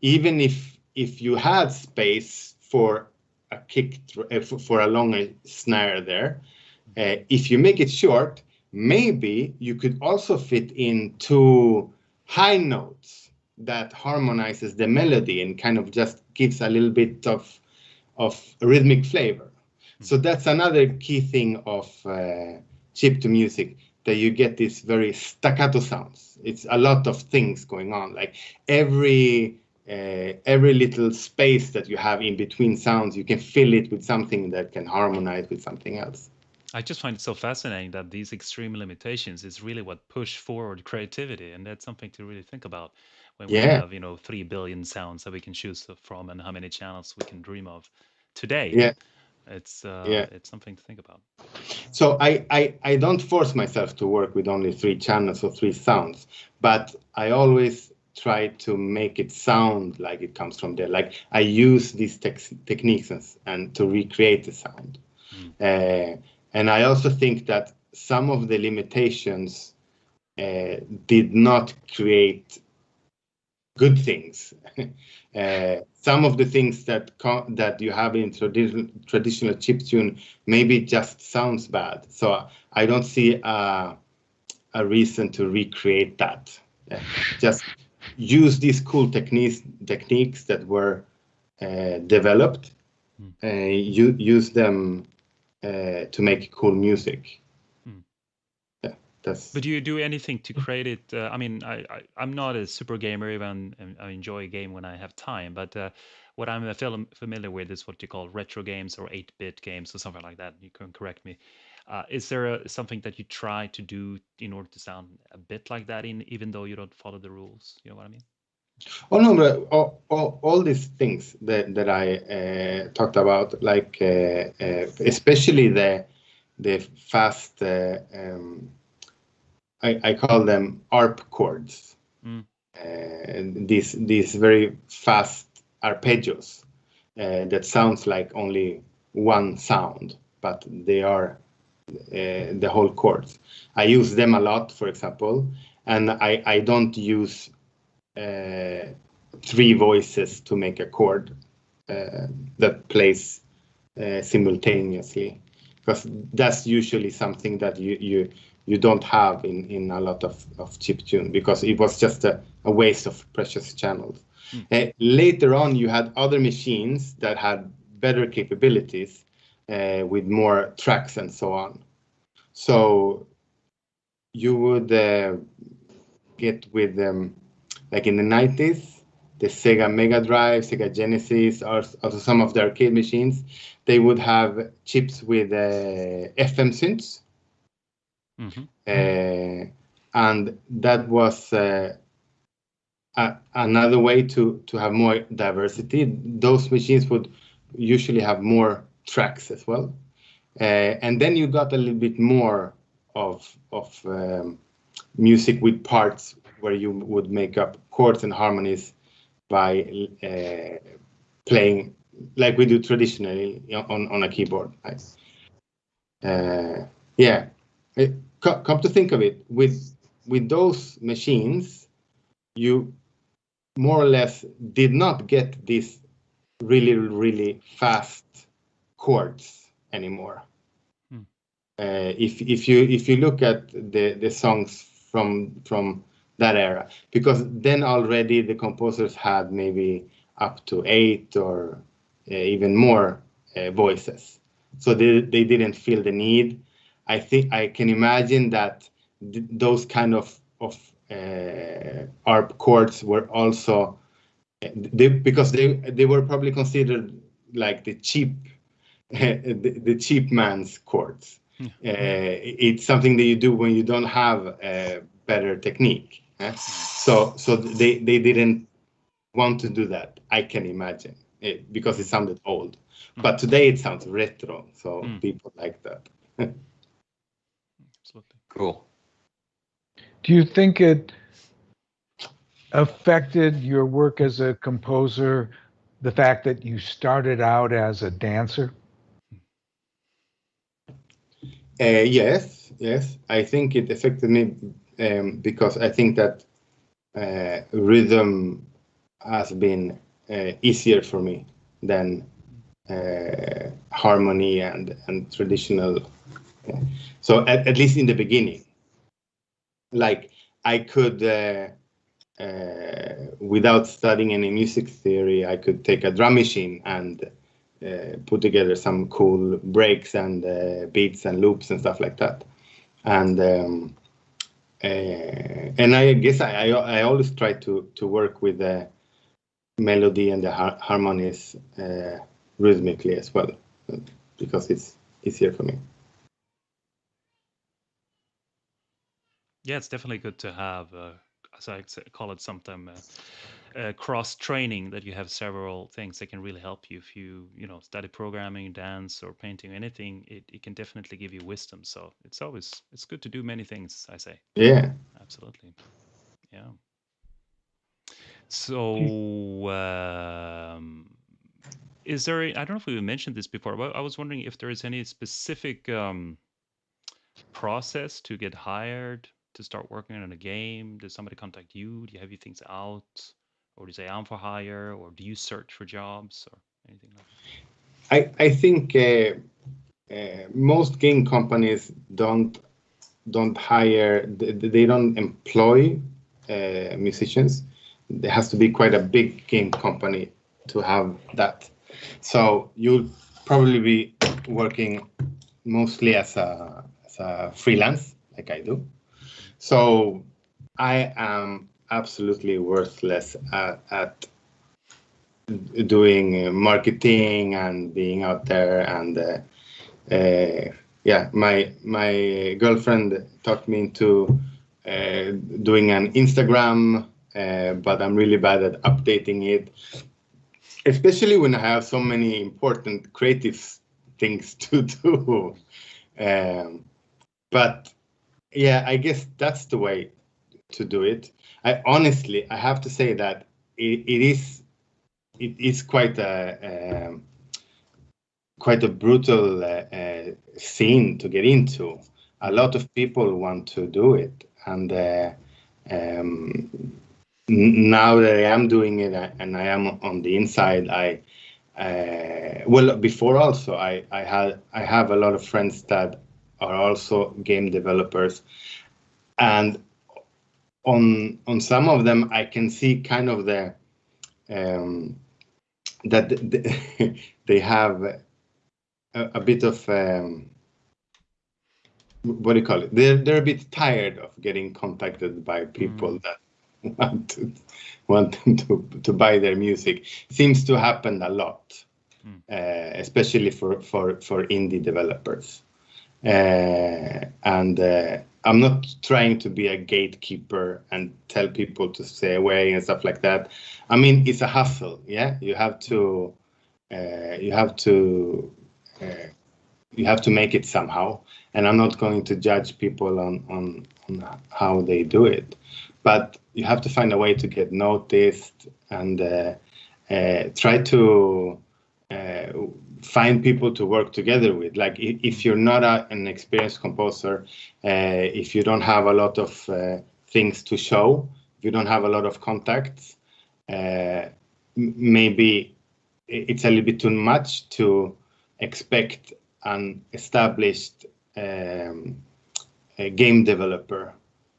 Even if you had space for a for a longer snare there, if you make it short, maybe you could also fit in 2 high notes that harmonizes the melody and kind of just gives a little bit of rhythmic flavor. So that's another key thing of chiptune music, that you get these very staccato sounds. It's a lot of things going on, like every little space that you have in between sounds, you can fill it with something that can harmonize with something else. I just find it so fascinating that these extreme limitations is really what push forward creativity, and that's something to really think about when we have 3 billion sounds that we can choose from, and how many channels we can dream of today. Yeah, it's something to think about. So I don't force myself to work with only 3 channels or 3 sounds, but I always try to make it sound like it comes from there. Like I use these techniques and to recreate the sound. And I also think that some of the limitations did not create good things. Some of the things that you have in traditional chiptune maybe just sounds bad. So I don't see a reason to recreate that. Just use these cool techniques that were developed, use them to make cool music. But do you do anything to create it? I mean, I'm not a super gamer, even I enjoy a game when I have time. But what I'm familiar with is what you call retro games or 8-bit games or something like that. You can correct me. Is there something that you try to do in order to sound a bit like that, even though you don't follow the rules? You know what I mean? Oh no, but all these things that I talked about, like especially the fast. I call them ARP chords. These very fast arpeggios that sounds like only one sound, but they are the whole chords. I use them a lot, for example, and I don't use 3 voices to make a chord that plays simultaneously, because that's usually something that you don't have in a lot of chiptune, because it was just a waste of precious channels. Later on, you had other machines that had better capabilities with more tracks and so on. So you would get with like in the 90s, the Sega Mega Drive, Sega Genesis, or also some of the arcade machines, they would have chips with FM synths. And that was another way to have more diversity. Those machines would usually have more tracks as well. And then you got a little bit more of music with parts where you would make up chords and harmonies by playing like we do traditionally on a keyboard. Right? Come to think of it, with those machines, more or less did not get these really, really fast chords anymore. If you look at the songs from that era, because then already the composers had maybe up to 8 or even more voices, so they didn't feel the need. I think I can imagine that those kind of ARP chords were also because they were probably considered like the cheap the cheap man's chords. It's something that you do when you don't have better technique. So they didn't want to do that. I can imagine because it sounded old. But today it sounds retro, so people like that. Absolutely. Cool. Do you think it affected your work as a composer, the fact that you started out as a dancer? Yes. I think it affected me because I think that rhythm has been easier for me than harmony and traditional. So at least in the beginning, like I could, without studying any music theory, I could take a drum machine and put together some cool breaks and beats and loops and stuff like that. And I guess I always try to work with the melody and the harmonies rhythmically as well, because it's easier for me. Yeah, it's definitely good to have, as I call it sometimes, cross training, that you have several things that can really help you. If you study programming, dance, or painting, anything, it can definitely give you wisdom. So it's good to do many things, I say. Yeah, absolutely. Yeah. So is there I don't know if we mentioned this before, but I was wondering if there is any specific process to get hired to start working on a game. Does somebody contact you? Do you have your things out, or do you say I'm for hire, or do you search for jobs or anything like that? I think most game companies don't hire, they don't employ musicians. There has to be quite a big game company to have that. So you'll probably be working mostly as a freelance, like I do. So I am absolutely worthless at doing marketing and being out there. And yeah, my girlfriend talked me into doing an Instagram, but I'm really bad at updating it, especially when I have so many important creative things to do. But yeah, I guess that's the way to do it. I have to say that it is quite a brutal scene to get into. A lot of people want to do it, and now that I am doing it and I am on the inside, well, before also I have a lot of friends that are also game developers, and on some of them I can see kind of the that they have a bit of what do you call it? They're a bit tired of getting contacted by people that want them to buy their music. Seems to happen a lot, especially for indie developers. And I'm not trying to be a gatekeeper and tell people to stay away and stuff like that. I mean, it's a hustle. Yeah, you have to make it somehow. And I'm not going to judge people on how they do it, but you have to find a way to get noticed and try to find people to work together with. Like if you're not an experienced composer, if you don't have a lot of things to show, if you don't have a lot of contacts, maybe it's a little bit too much to expect an established a game developer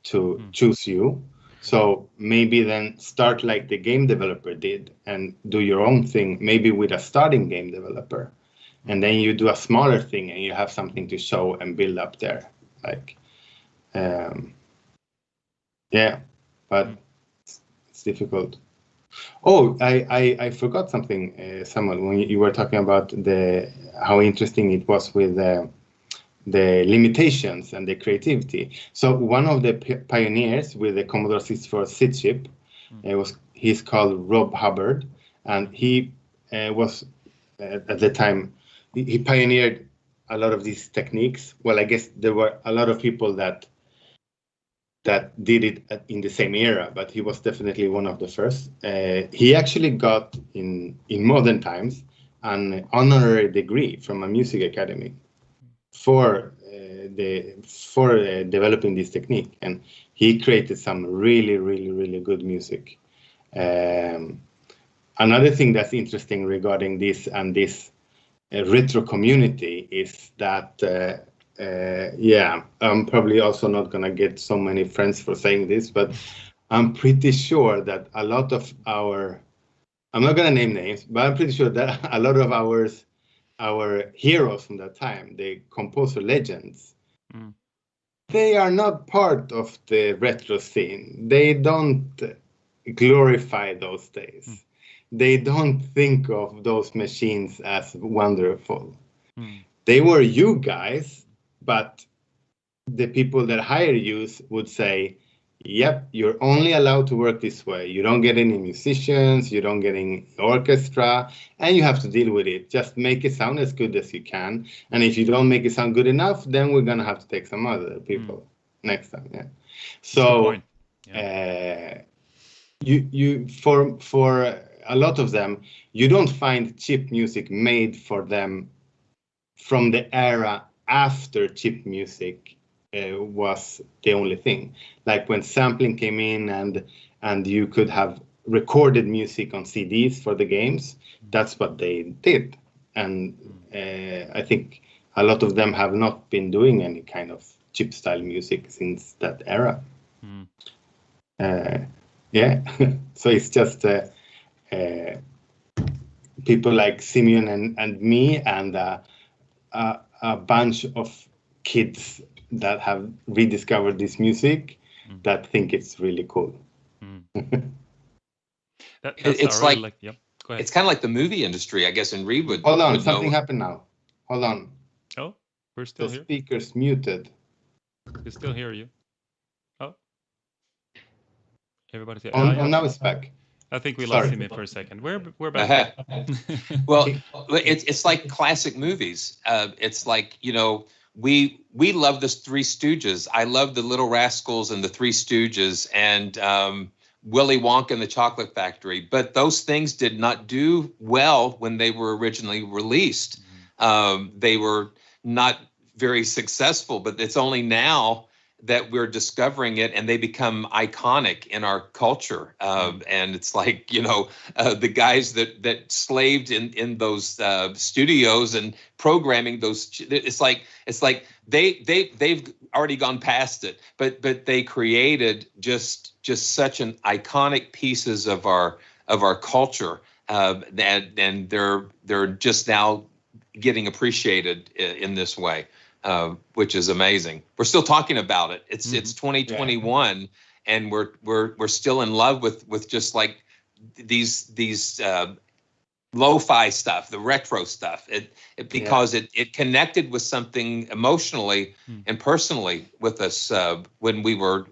to choose you. So maybe then start like the game developer did and do your own thing, maybe with a starting game developer. And then you do a smaller thing and you have something to show and build up there. Like, yeah, but it's difficult. Oh, I forgot something, Samuel, when you were talking about how interesting it was with the limitations and the creativity. So one of the pioneers with the Commodore 64 SID chip, he's called Rob Hubbard, and he was at the time, he pioneered a lot of these techniques. Well, I guess there were a lot of people that did it in the same era, but he was definitely one of the first. He actually got in modern times an honorary degree from a music academy for developing this technique, and he created some really good music. Another thing that's interesting regarding this and this retro community is that I'm probably also not gonna get so many friends for saying this, but I'm pretty sure that a lot of I'm not gonna name names, but I'm pretty sure that a lot of our heroes from that time, the composer legends, they are not part of the retro scene. They don't glorify those days. They don't think of those machines as wonderful. They were you guys, but the people that hire you would say, yep, you're only allowed to work this way. You don't get any musicians, you don't get any orchestra, and you have to deal with it. Just make it sound as good as you can. And if you don't make it sound good enough, then we're gonna have to take some other people next time. Yeah. So you for a lot of them, you don't find chip music made for them from the era after chip music was the only thing. Like when sampling came in and you could have recorded music on CDs for the games, that's what they did. And I think a lot of them have not been doing any kind of chip style music since that era. So it's just people like Simeon and me and a bunch of kids that have rediscovered this music that think it's really cool. It's like go ahead. It's kind of like the movie industry, I guess. And Reid would hold on. Something happened now. Hold on. Oh, we're still here. The speaker's muted. We still hear you. Oh, everybody's here. Now it's back. I think we lost him for a second. We're back. Well, it's like classic movies. It's like, you know, we love the Three Stooges. I love the Little Rascals and the Three Stooges and Willy Wonka and the Chocolate Factory. But those things did not do well when they were originally released. They were not very successful, but it's only now that we're discovering it and they become iconic in our culture. And it's like, you know, the guys that slaved in those studios and programming those, it's like they've already gone past it, but they created just such an iconic pieces of our culture, and they're just now getting appreciated in this way. Which is amazing. We're still talking about it. It's 2021, and we're still in love with just like these lo-fi stuff, the retro stuff. Because it connected with something emotionally and personally with us when we were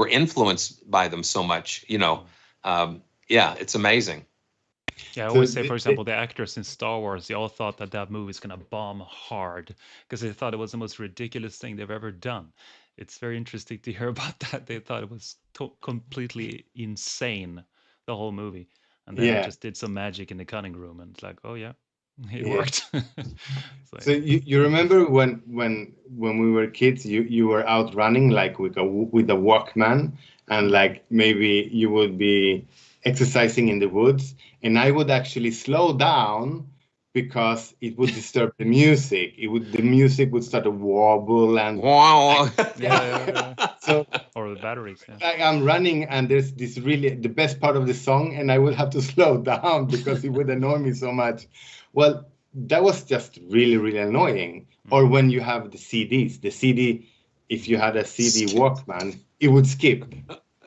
influenced by them so much. It's amazing. Yeah, I always say, for example, the actors in Star Wars, they all thought that movie was going to bomb hard because they thought it was the most ridiculous thing they've ever done. It's very interesting to hear about that. They thought it was completely insane, the whole movie. And then it just did some magic in the cutting room. And it's like, oh, yeah, it worked. So you remember when we were kids, you were out running like with a Walkman, and like maybe you would be exercising in the woods, and I would actually slow down because it would disturb the music. The music would start to wobble and Wow. So or the batteries. Yeah. I'm running and there's this really the best part of the song, and I would have to slow down because it would annoy me so much. Well, that was just really, really annoying. Or when you have the CDs, if you had a CD Walkman, it would skip.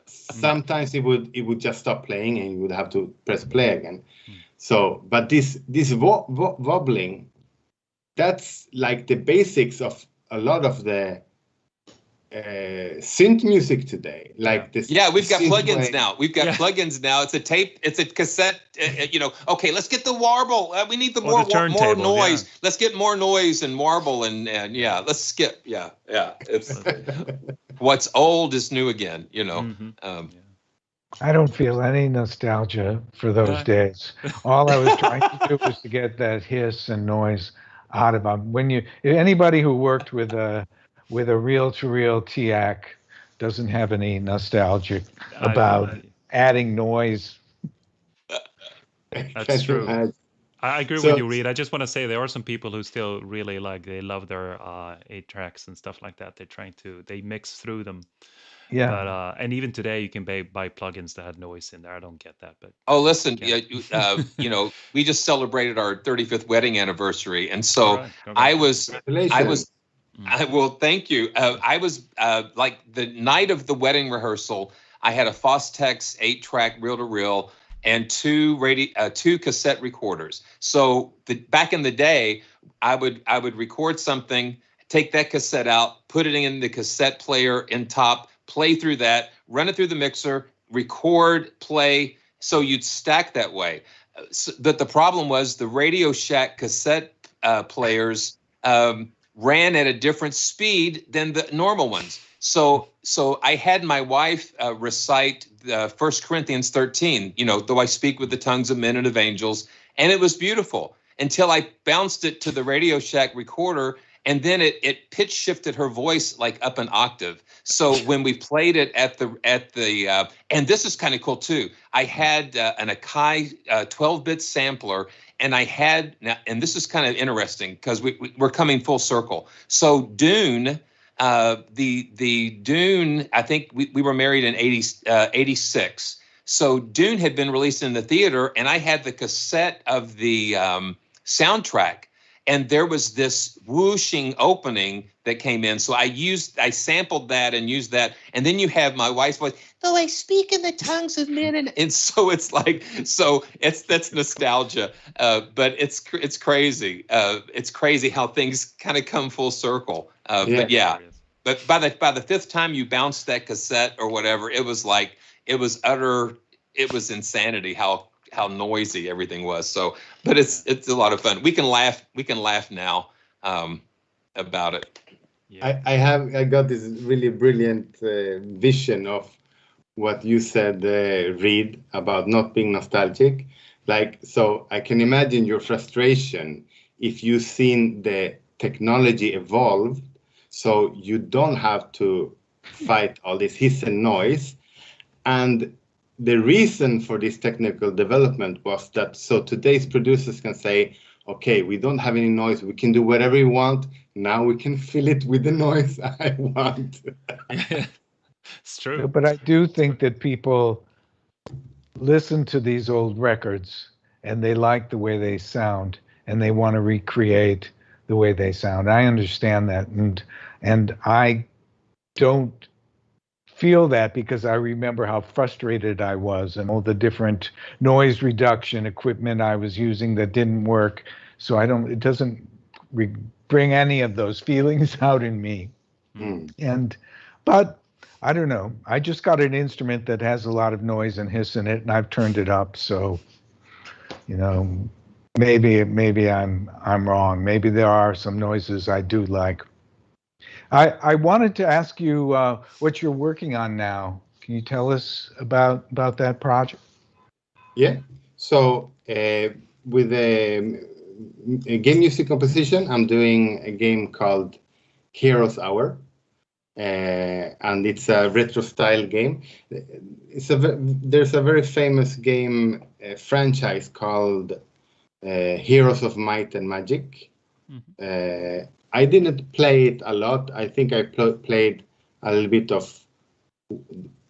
Sometimes it would just stop playing and you would have to press play again. So, but this wobbling, that's like the basics of a lot of the synth music today. Like this. Yeah, we've got plugins now. We've got plugins now. It's a tape. It's a cassette. Okay, let's get the warble. We need the more noise. Yeah. Let's get more noise and warble and yeah. Let's skip. Yeah. It's what's old is new again. I don't feel any nostalgia for those days. All I was trying to do was to get that hiss and noise out of them. Anybody who worked with a reel-to-reel TAC doesn't have any nostalgia about adding noise. That's true. I agree with you, Reid. I just want to say there are some people who still really they love their 8 tracks and stuff like that. They mix through them. Yeah. But and even today you can buy plugins that had noise in there. I don't get that, but listen, we just celebrated our 35th wedding anniversary, and so I was. Well, thank you. I was like the night of the wedding rehearsal. I had a Fostex 8-track reel-to-reel and two cassette recorders. So back in the day, I would record something, take that cassette out, put it in the cassette player in top, play through that, run it through the mixer, record, play. So you'd stack that way. But the problem was the Radio Shack cassette players ran at a different speed than the normal ones. So I had my wife recite 1 Corinthians 13, though I speak with the tongues of men and of angels. And it was beautiful until I bounced it to the Radio Shack recorder. And then it pitch shifted her voice like up an octave. So when we played it at the and this is kind of cool too. I had an Akai 12-bit sampler, and I had and this is kind of interesting because we're coming full circle. So Dune, the Dune, I think we were married in 86. So Dune had been released in the theater, and I had the cassette of the soundtrack. And there was this whooshing opening that came in. So I sampled that and used that. And then you have my wife's voice, though I speak in the tongues of men. And so it's like, that's nostalgia. But it's crazy. It's crazy how things kind of come full circle. But yeah, but by the fifth time you bounced that cassette or whatever, it was insanity how noisy everything was. So, but it's a lot of fun. We can laugh now about it. Yeah. I got this really brilliant vision of what you said, Reid, about not being nostalgic. So I can imagine your frustration if you've seen the technology evolve, so you don't have to fight all this hiss and noise. And the reason for this technical development was that so today's producers can say, okay, we don't have any noise. We can do whatever we want. Now we can fill it with the noise I want. It's true. But I do think that people listen to these old records and they like the way they sound and they want to recreate the way they sound. I understand that. And I don't feel that because I remember how frustrated I was and all the different noise reduction equipment I was using that didn't work. So it doesn't bring any of those feelings out in me. But I don't know. I just got an instrument that has a lot of noise and hiss in it, and I've turned it up. So, maybe I'm wrong. Maybe there are some noises I do like. I wanted to ask you what you're working on now. Can you tell us about that project? Yeah. So with a game music composition, I'm doing a game called Heroes Hour. and it's a retro style game. There's a very famous game franchise called Heroes of Might and Magic. I didn't play it a lot. I think I played a little bit of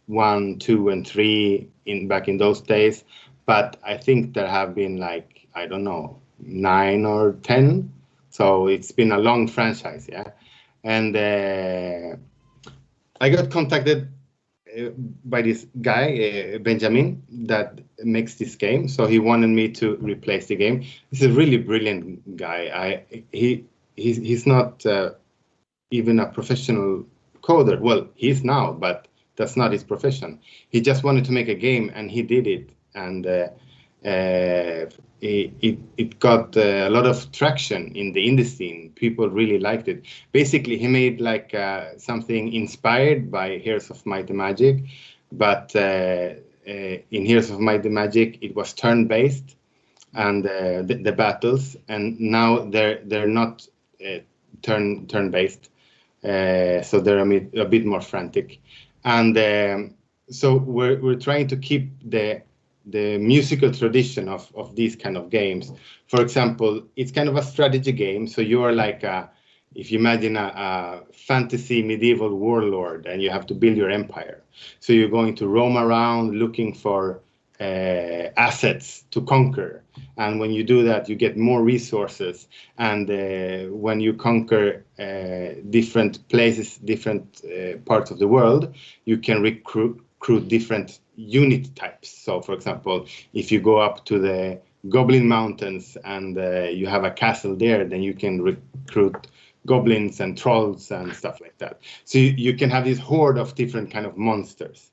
1, 2, and 3 back in those days, but I think there have been like, I don't know, 9 or 10. So it's been a long franchise, yeah. And I got contacted by this guy, Benjamin, that makes this game. So he wanted me to replace the game. He's a really brilliant guy. He's not even a professional coder. Well, he's now, but that's not his profession. He just wanted to make a game, and he did it. And it got a lot of traction in the indie scene. People really liked it. Basically, he made like something inspired by Heroes of Might and Magic, but in Heroes of Might and Magic, it was turn-based, and the battles, and now they're not turn-based, so they're a bit more frantic, and so we're trying to keep the musical tradition of these kind of games. For example, it's kind of a strategy game. So you are like if you imagine a fantasy medieval warlord, and you have to build your empire. So you're going to roam around looking for assets to conquer. And when you do that, you get more resources. And when you conquer different places, different parts of the world, you can recruit different unit types. So, for example, if you go up to the Goblin Mountains and you have a castle there, then you can recruit goblins and trolls and stuff like that. So you can have this horde of different kind of monsters.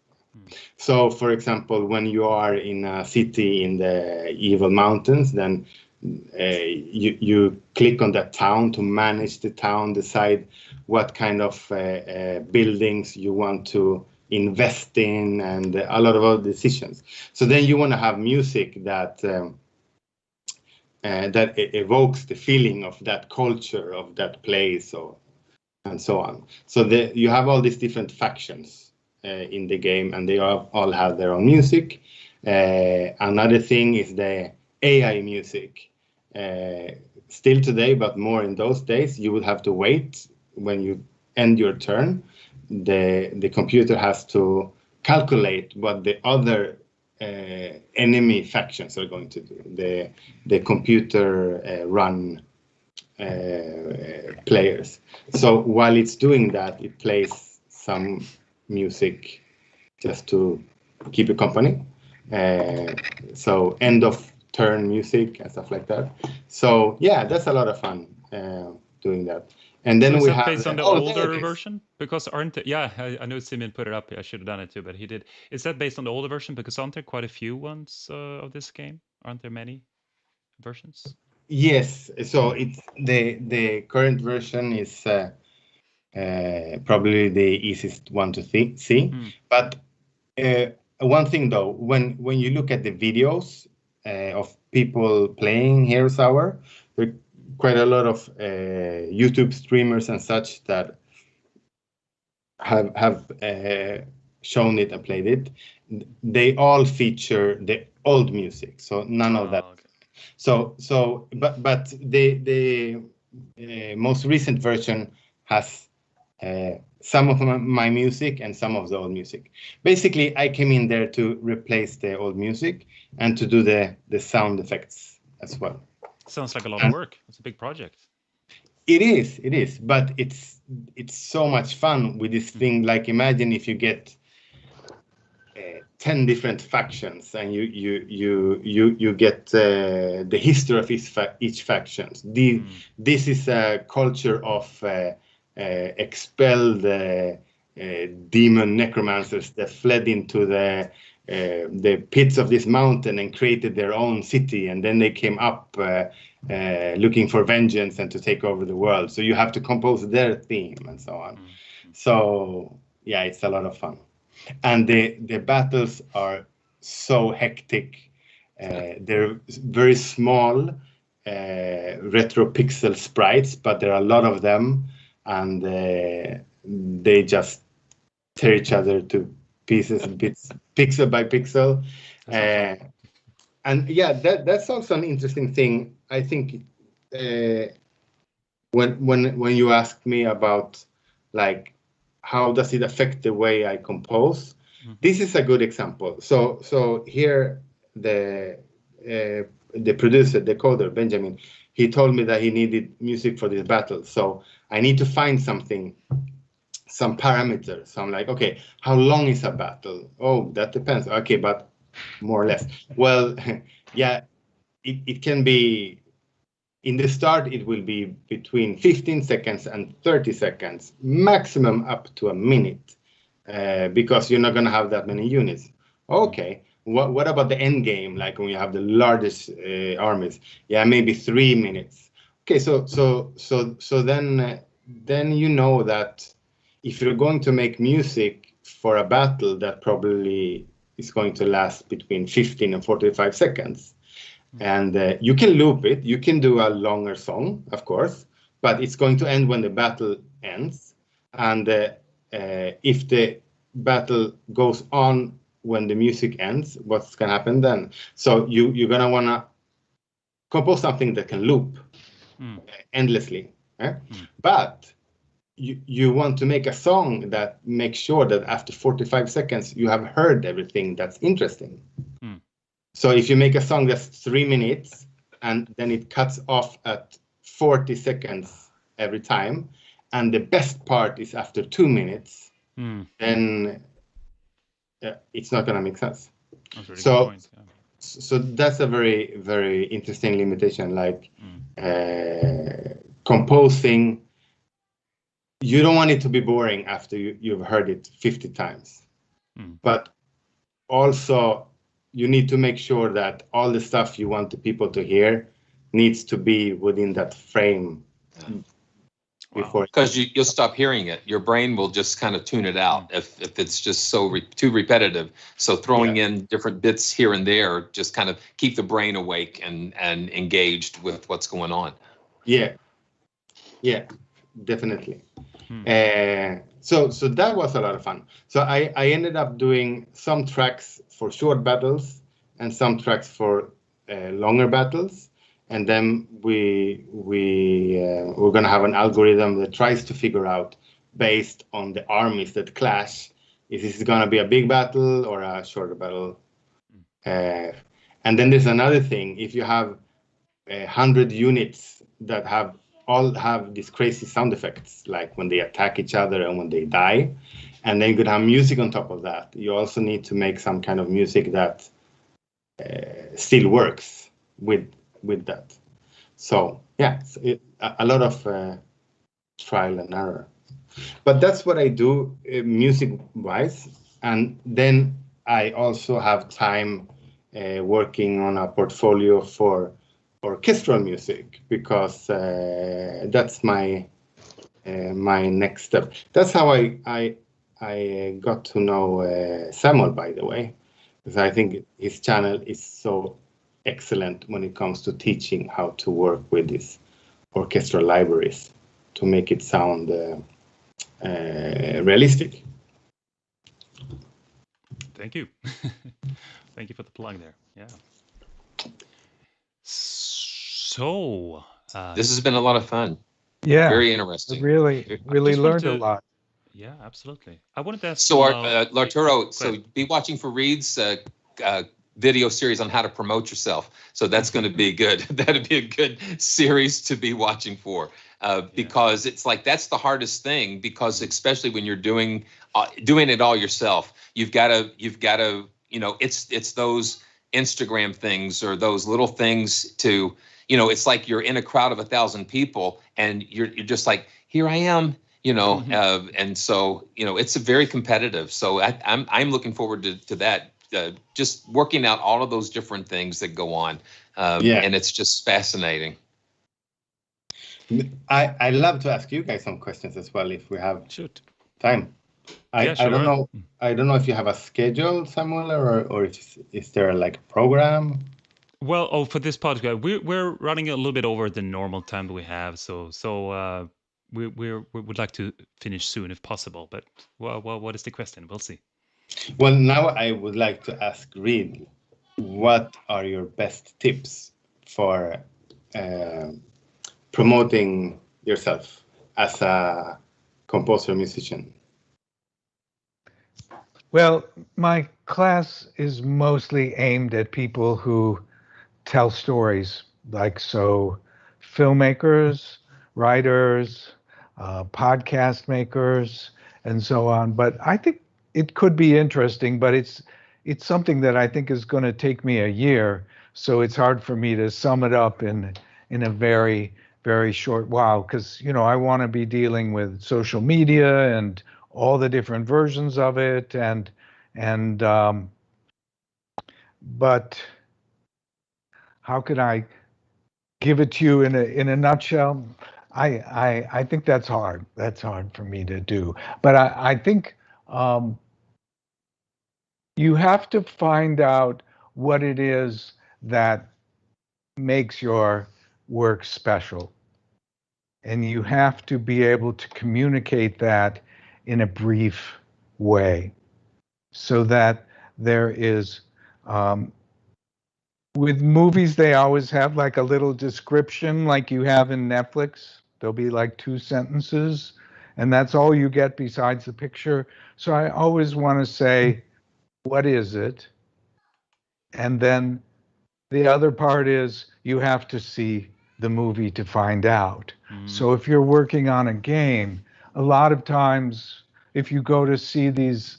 So, for example, when you are in a city in the Evil Mountains, then you click on that town to manage the town, decide what kind of buildings you want to invest in, and a lot of other decisions. So then you want to have music that that evokes the feeling of that culture, of that place, and so on. So you have all these different factions in the game, and they all have their own music. Another thing is the AI music. Still today, but more in those days, you would have to wait when you end your turn. The computer has to calculate what the other enemy factions are going to do, the computer run players. So while it's doing that, it plays some music just to keep you company. So end of turn music and stuff like that. So yeah, that's a lot of fun doing that. And then so we have based on the older version, because aren't there, yeah, I know Simeon put it up. I should have done it too, but he did. Is that based on the older version? Because aren't there quite a few ones of this game? Aren't there many versions? Yes. So it's the current version is probably the easiest one to see. But one thing though, when you look at the videos of people playing Heroes Hour, there are quite a lot of YouTube streamers and such that have shown it and played it. They all feature the old music, so none of that. Okay. So but the most recent version has some of my music and some of the old music. Basically, I came in there to replace the old music and to do the sound effects as well. Sounds like a lot of work. It's a big project. It is, but it's so much fun with this thing. Like, imagine if you get 10 different factions, and you get the history of each faction. This is a culture of expelled demon necromancers that fled into the pits of this mountain and created their own city, and then they came up looking for vengeance and to take over the world. So you have to compose their theme and so on. So yeah, it's a lot of fun, and the battles are so hectic. They're very small retro pixel sprites, but there are a lot of them, and they just tear each other to pieces, bits, pixel by pixel. And yeah, that's also an interesting thing. I think when you ask me about like how does it affect the way I compose, this is a good example. So here the producer, the coder Benjamin, he told me that he needed music for this battle. So I need to find something, some parameters. So I'm like, okay, how long is a battle? Oh, that depends. Okay, but more or less. Well, yeah, it can be, in the start, it will be between 15 seconds and 30 seconds, maximum up to a minute, because you're not going to have that many units. Okay, what about the end game? Like when you have the largest armies? Yeah, maybe 3 minutes. Okay, so then you know that if you're going to make music for a battle, that probably is going to last between 15 and 45 seconds. And you can loop it. You can do a longer song, of course, but it's going to end when the battle ends. And if the battle goes on when the music ends, what's going to happen then? So you're going to want to compose something that can loop endlessly. But you want to make a song that makes sure that after 45 seconds, you have heard everything that's interesting. So if you make a song that's 3 minutes and then it cuts off at 40 seconds every time, and the best part is after 2 minutes, then it's not going to make sense. That's really good point, yeah. So that's a very, very interesting limitation. Like composing, you don't want it to be boring after you've heard it 50 times. But also, you need to make sure that all the stuff you want the people to hear needs to be within that frame. Before, because you'll stop hearing it. Your brain will just kind of tune it out if it's just so too repetitive. So throwing in different bits here and there just kind of keep the brain awake and engaged with what's going on. Yeah, definitely. So that was a lot of fun. So I ended up doing some tracks for short battles and some tracks for longer battles, and then we're gonna have an algorithm that tries to figure out, based on the armies that clash, if this is gonna be a big battle or a shorter battle. And then there's another thing: if you have 100 units that all have these crazy sound effects, like when they attack each other and when they die, and then you could have music on top of that. You also need to make some kind of music that still works with that. So yeah, a lot of trial and error. But that's what I do music-wise, and then I also have time working on a portfolio for orchestral music, because that's my next step. That's how I got to know Samuel, by the way, because I think his channel is so excellent when it comes to teaching how to work with these orchestral libraries to make it sound realistic. Thank you. Thank you for the plug there. Yeah. So this has been a lot of fun. Yeah, very interesting. Really learned a lot. Yeah, absolutely. I wanted to ask. So, Lautaro, so be watching for Reid's video series on how to promote yourself. So that's going to be good. That'd be a good series to be watching for, because it's like that's the hardest thing. Because especially when you're doing it all yourself, you've got to it's those Instagram things or those little things to, it's like you're in a crowd of 1,000 people and you're just like, here I am, and so, it's a very competitive. So I'm looking forward to that, just working out all of those different things that go on. And it's just fascinating. I love to ask you guys some questions as well, if we have time. I don't know if you have a schedule, Samuel, or is there like a program? Well, for this podcast, we're running a little bit over the normal time that we have. So we would like to finish soon if possible, but what is the question? We'll see. Well, now I would like to ask Reid, what are your best tips for promoting yourself as a composer musician? Well, my class is mostly aimed at people who tell stories, like so filmmakers, writers, podcast makers, and so on. But I think it could be interesting, but it's something that I think is going to take me a year, so it's hard for me to sum it up in a very short while, because I want to be dealing with social media and all the different versions of it, and but how could I give it to you in a nutshell? I think that's hard. That's hard for me to do. But I think you have to find out what it is that makes your work special. And you have to be able to communicate that in a brief way so that there is, with movies, they always have like a little description like you have in Netflix. There'll be like 2 sentences, and that's all you get besides the picture. So I always want to say, what is it? And then the other part is you have to see the movie to find out. So if you're working on a game, a lot of times if you go to see these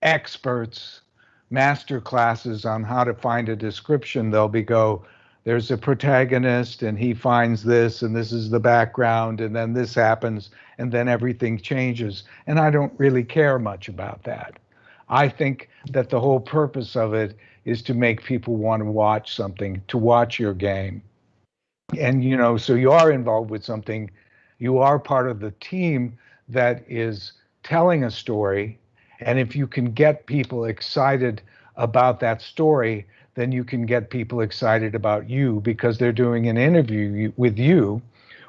experts master classes on how to find a description, there's a protagonist and he finds this and this is the background and then this happens and then everything changes. And I don't really care much about that. I think that the whole purpose of it is to make people want to watch something, to watch your game. And, so you are involved with something. You are part of the team that is telling a story. And if you can get people excited about that story, then you can get people excited about you because they're doing an interview with you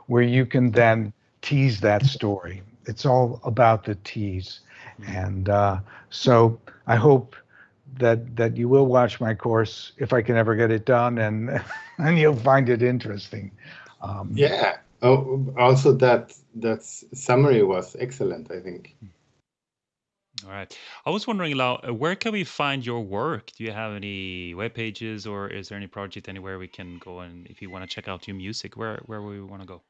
where you can then tease that story. It's all about the tease. And so I hope that you will watch my course if I can ever get it done, and and you'll find it interesting. Yeah. Oh, also that summary was excellent, I think. All right. I was wondering, Lau, where can we find your work? Do you have any web pages, or is there any project anywhere we can go and if you want to check out your music, where we want to go?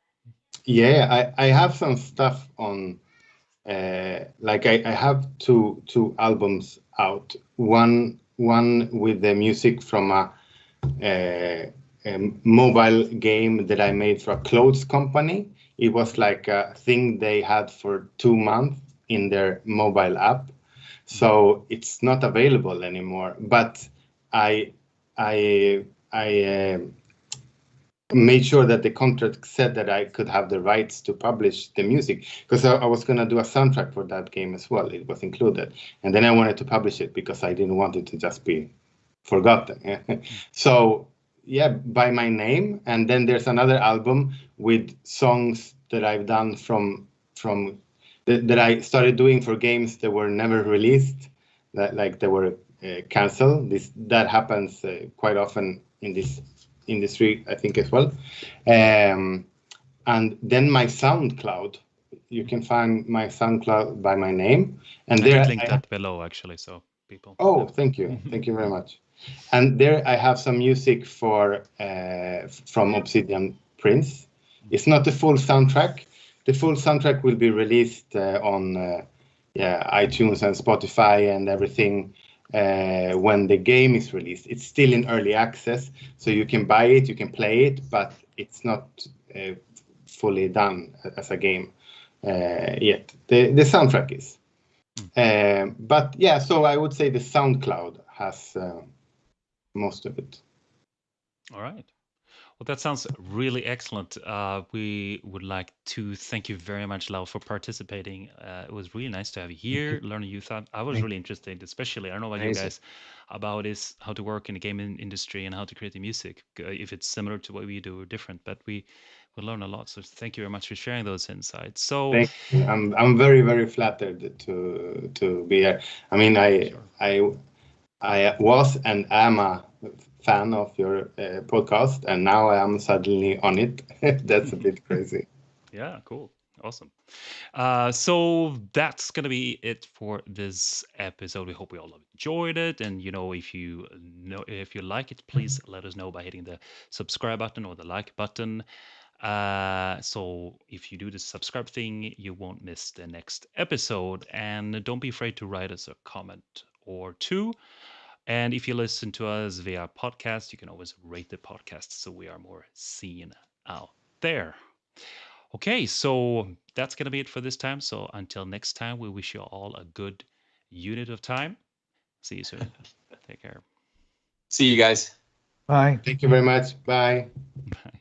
Yeah, I have some stuff on. Like I have two albums out. One with the music from a mobile game that I made for a clothes company. It was like a thing they had for 2 months in their mobile app, so it's not available anymore. But I made sure that the contract said that I could have the rights to publish the music, because I was going to do a soundtrack for that game as well. It was included. And then I wanted to publish it because I didn't want it to just be forgotten. So, yeah, by my name. And then there's another album with songs that I've done from that I started doing for games that were never released, that like they were canceled. That happens quite often in this industry, I think, as well. And then my SoundCloud, you can find my SoundCloud by my name. And I there can link that below, actually, so people. Oh, thank you. Thank you very much. And there I have some music for from Obsidian Prince. It's not the full soundtrack. The full soundtrack will be released on iTunes and Spotify and everything when the game is released. It's still in early access, so you can buy it, you can play it, but it's not fully done as a game yet. The soundtrack is. But yeah, so I would say the SoundCloud has most of it. All right. Well, that sounds really excellent. We would like to thank you very much, Lau, for participating. It was really nice to have you here, learning you thought. I was really interested, especially, I don't know about you guys, about how to work in the game industry and how to create the music, if it's similar to what we do or different. But we we learn a lot. So thank you very much for sharing those insights. So Thank you. I'm very, very flattered to be here. I mean, I was and am a fan of your podcast, and now I am suddenly on it. That's a bit crazy. yeah, cool. Awesome. So that's gonna be it for this episode. We hope we all enjoyed it, and if you like it, please let us know by hitting the subscribe button or the like button. So if you do the subscribe thing, you won't miss the next episode. And don't be afraid to write us a comment or two. And if you listen to us via podcast, you can always rate the podcast so we are more seen out there. Okay, so that's going to be it for this time. So until next time, we wish you all a good unit of time. See you soon. Take care. See you guys. Bye. Thank you very much. Bye. Bye.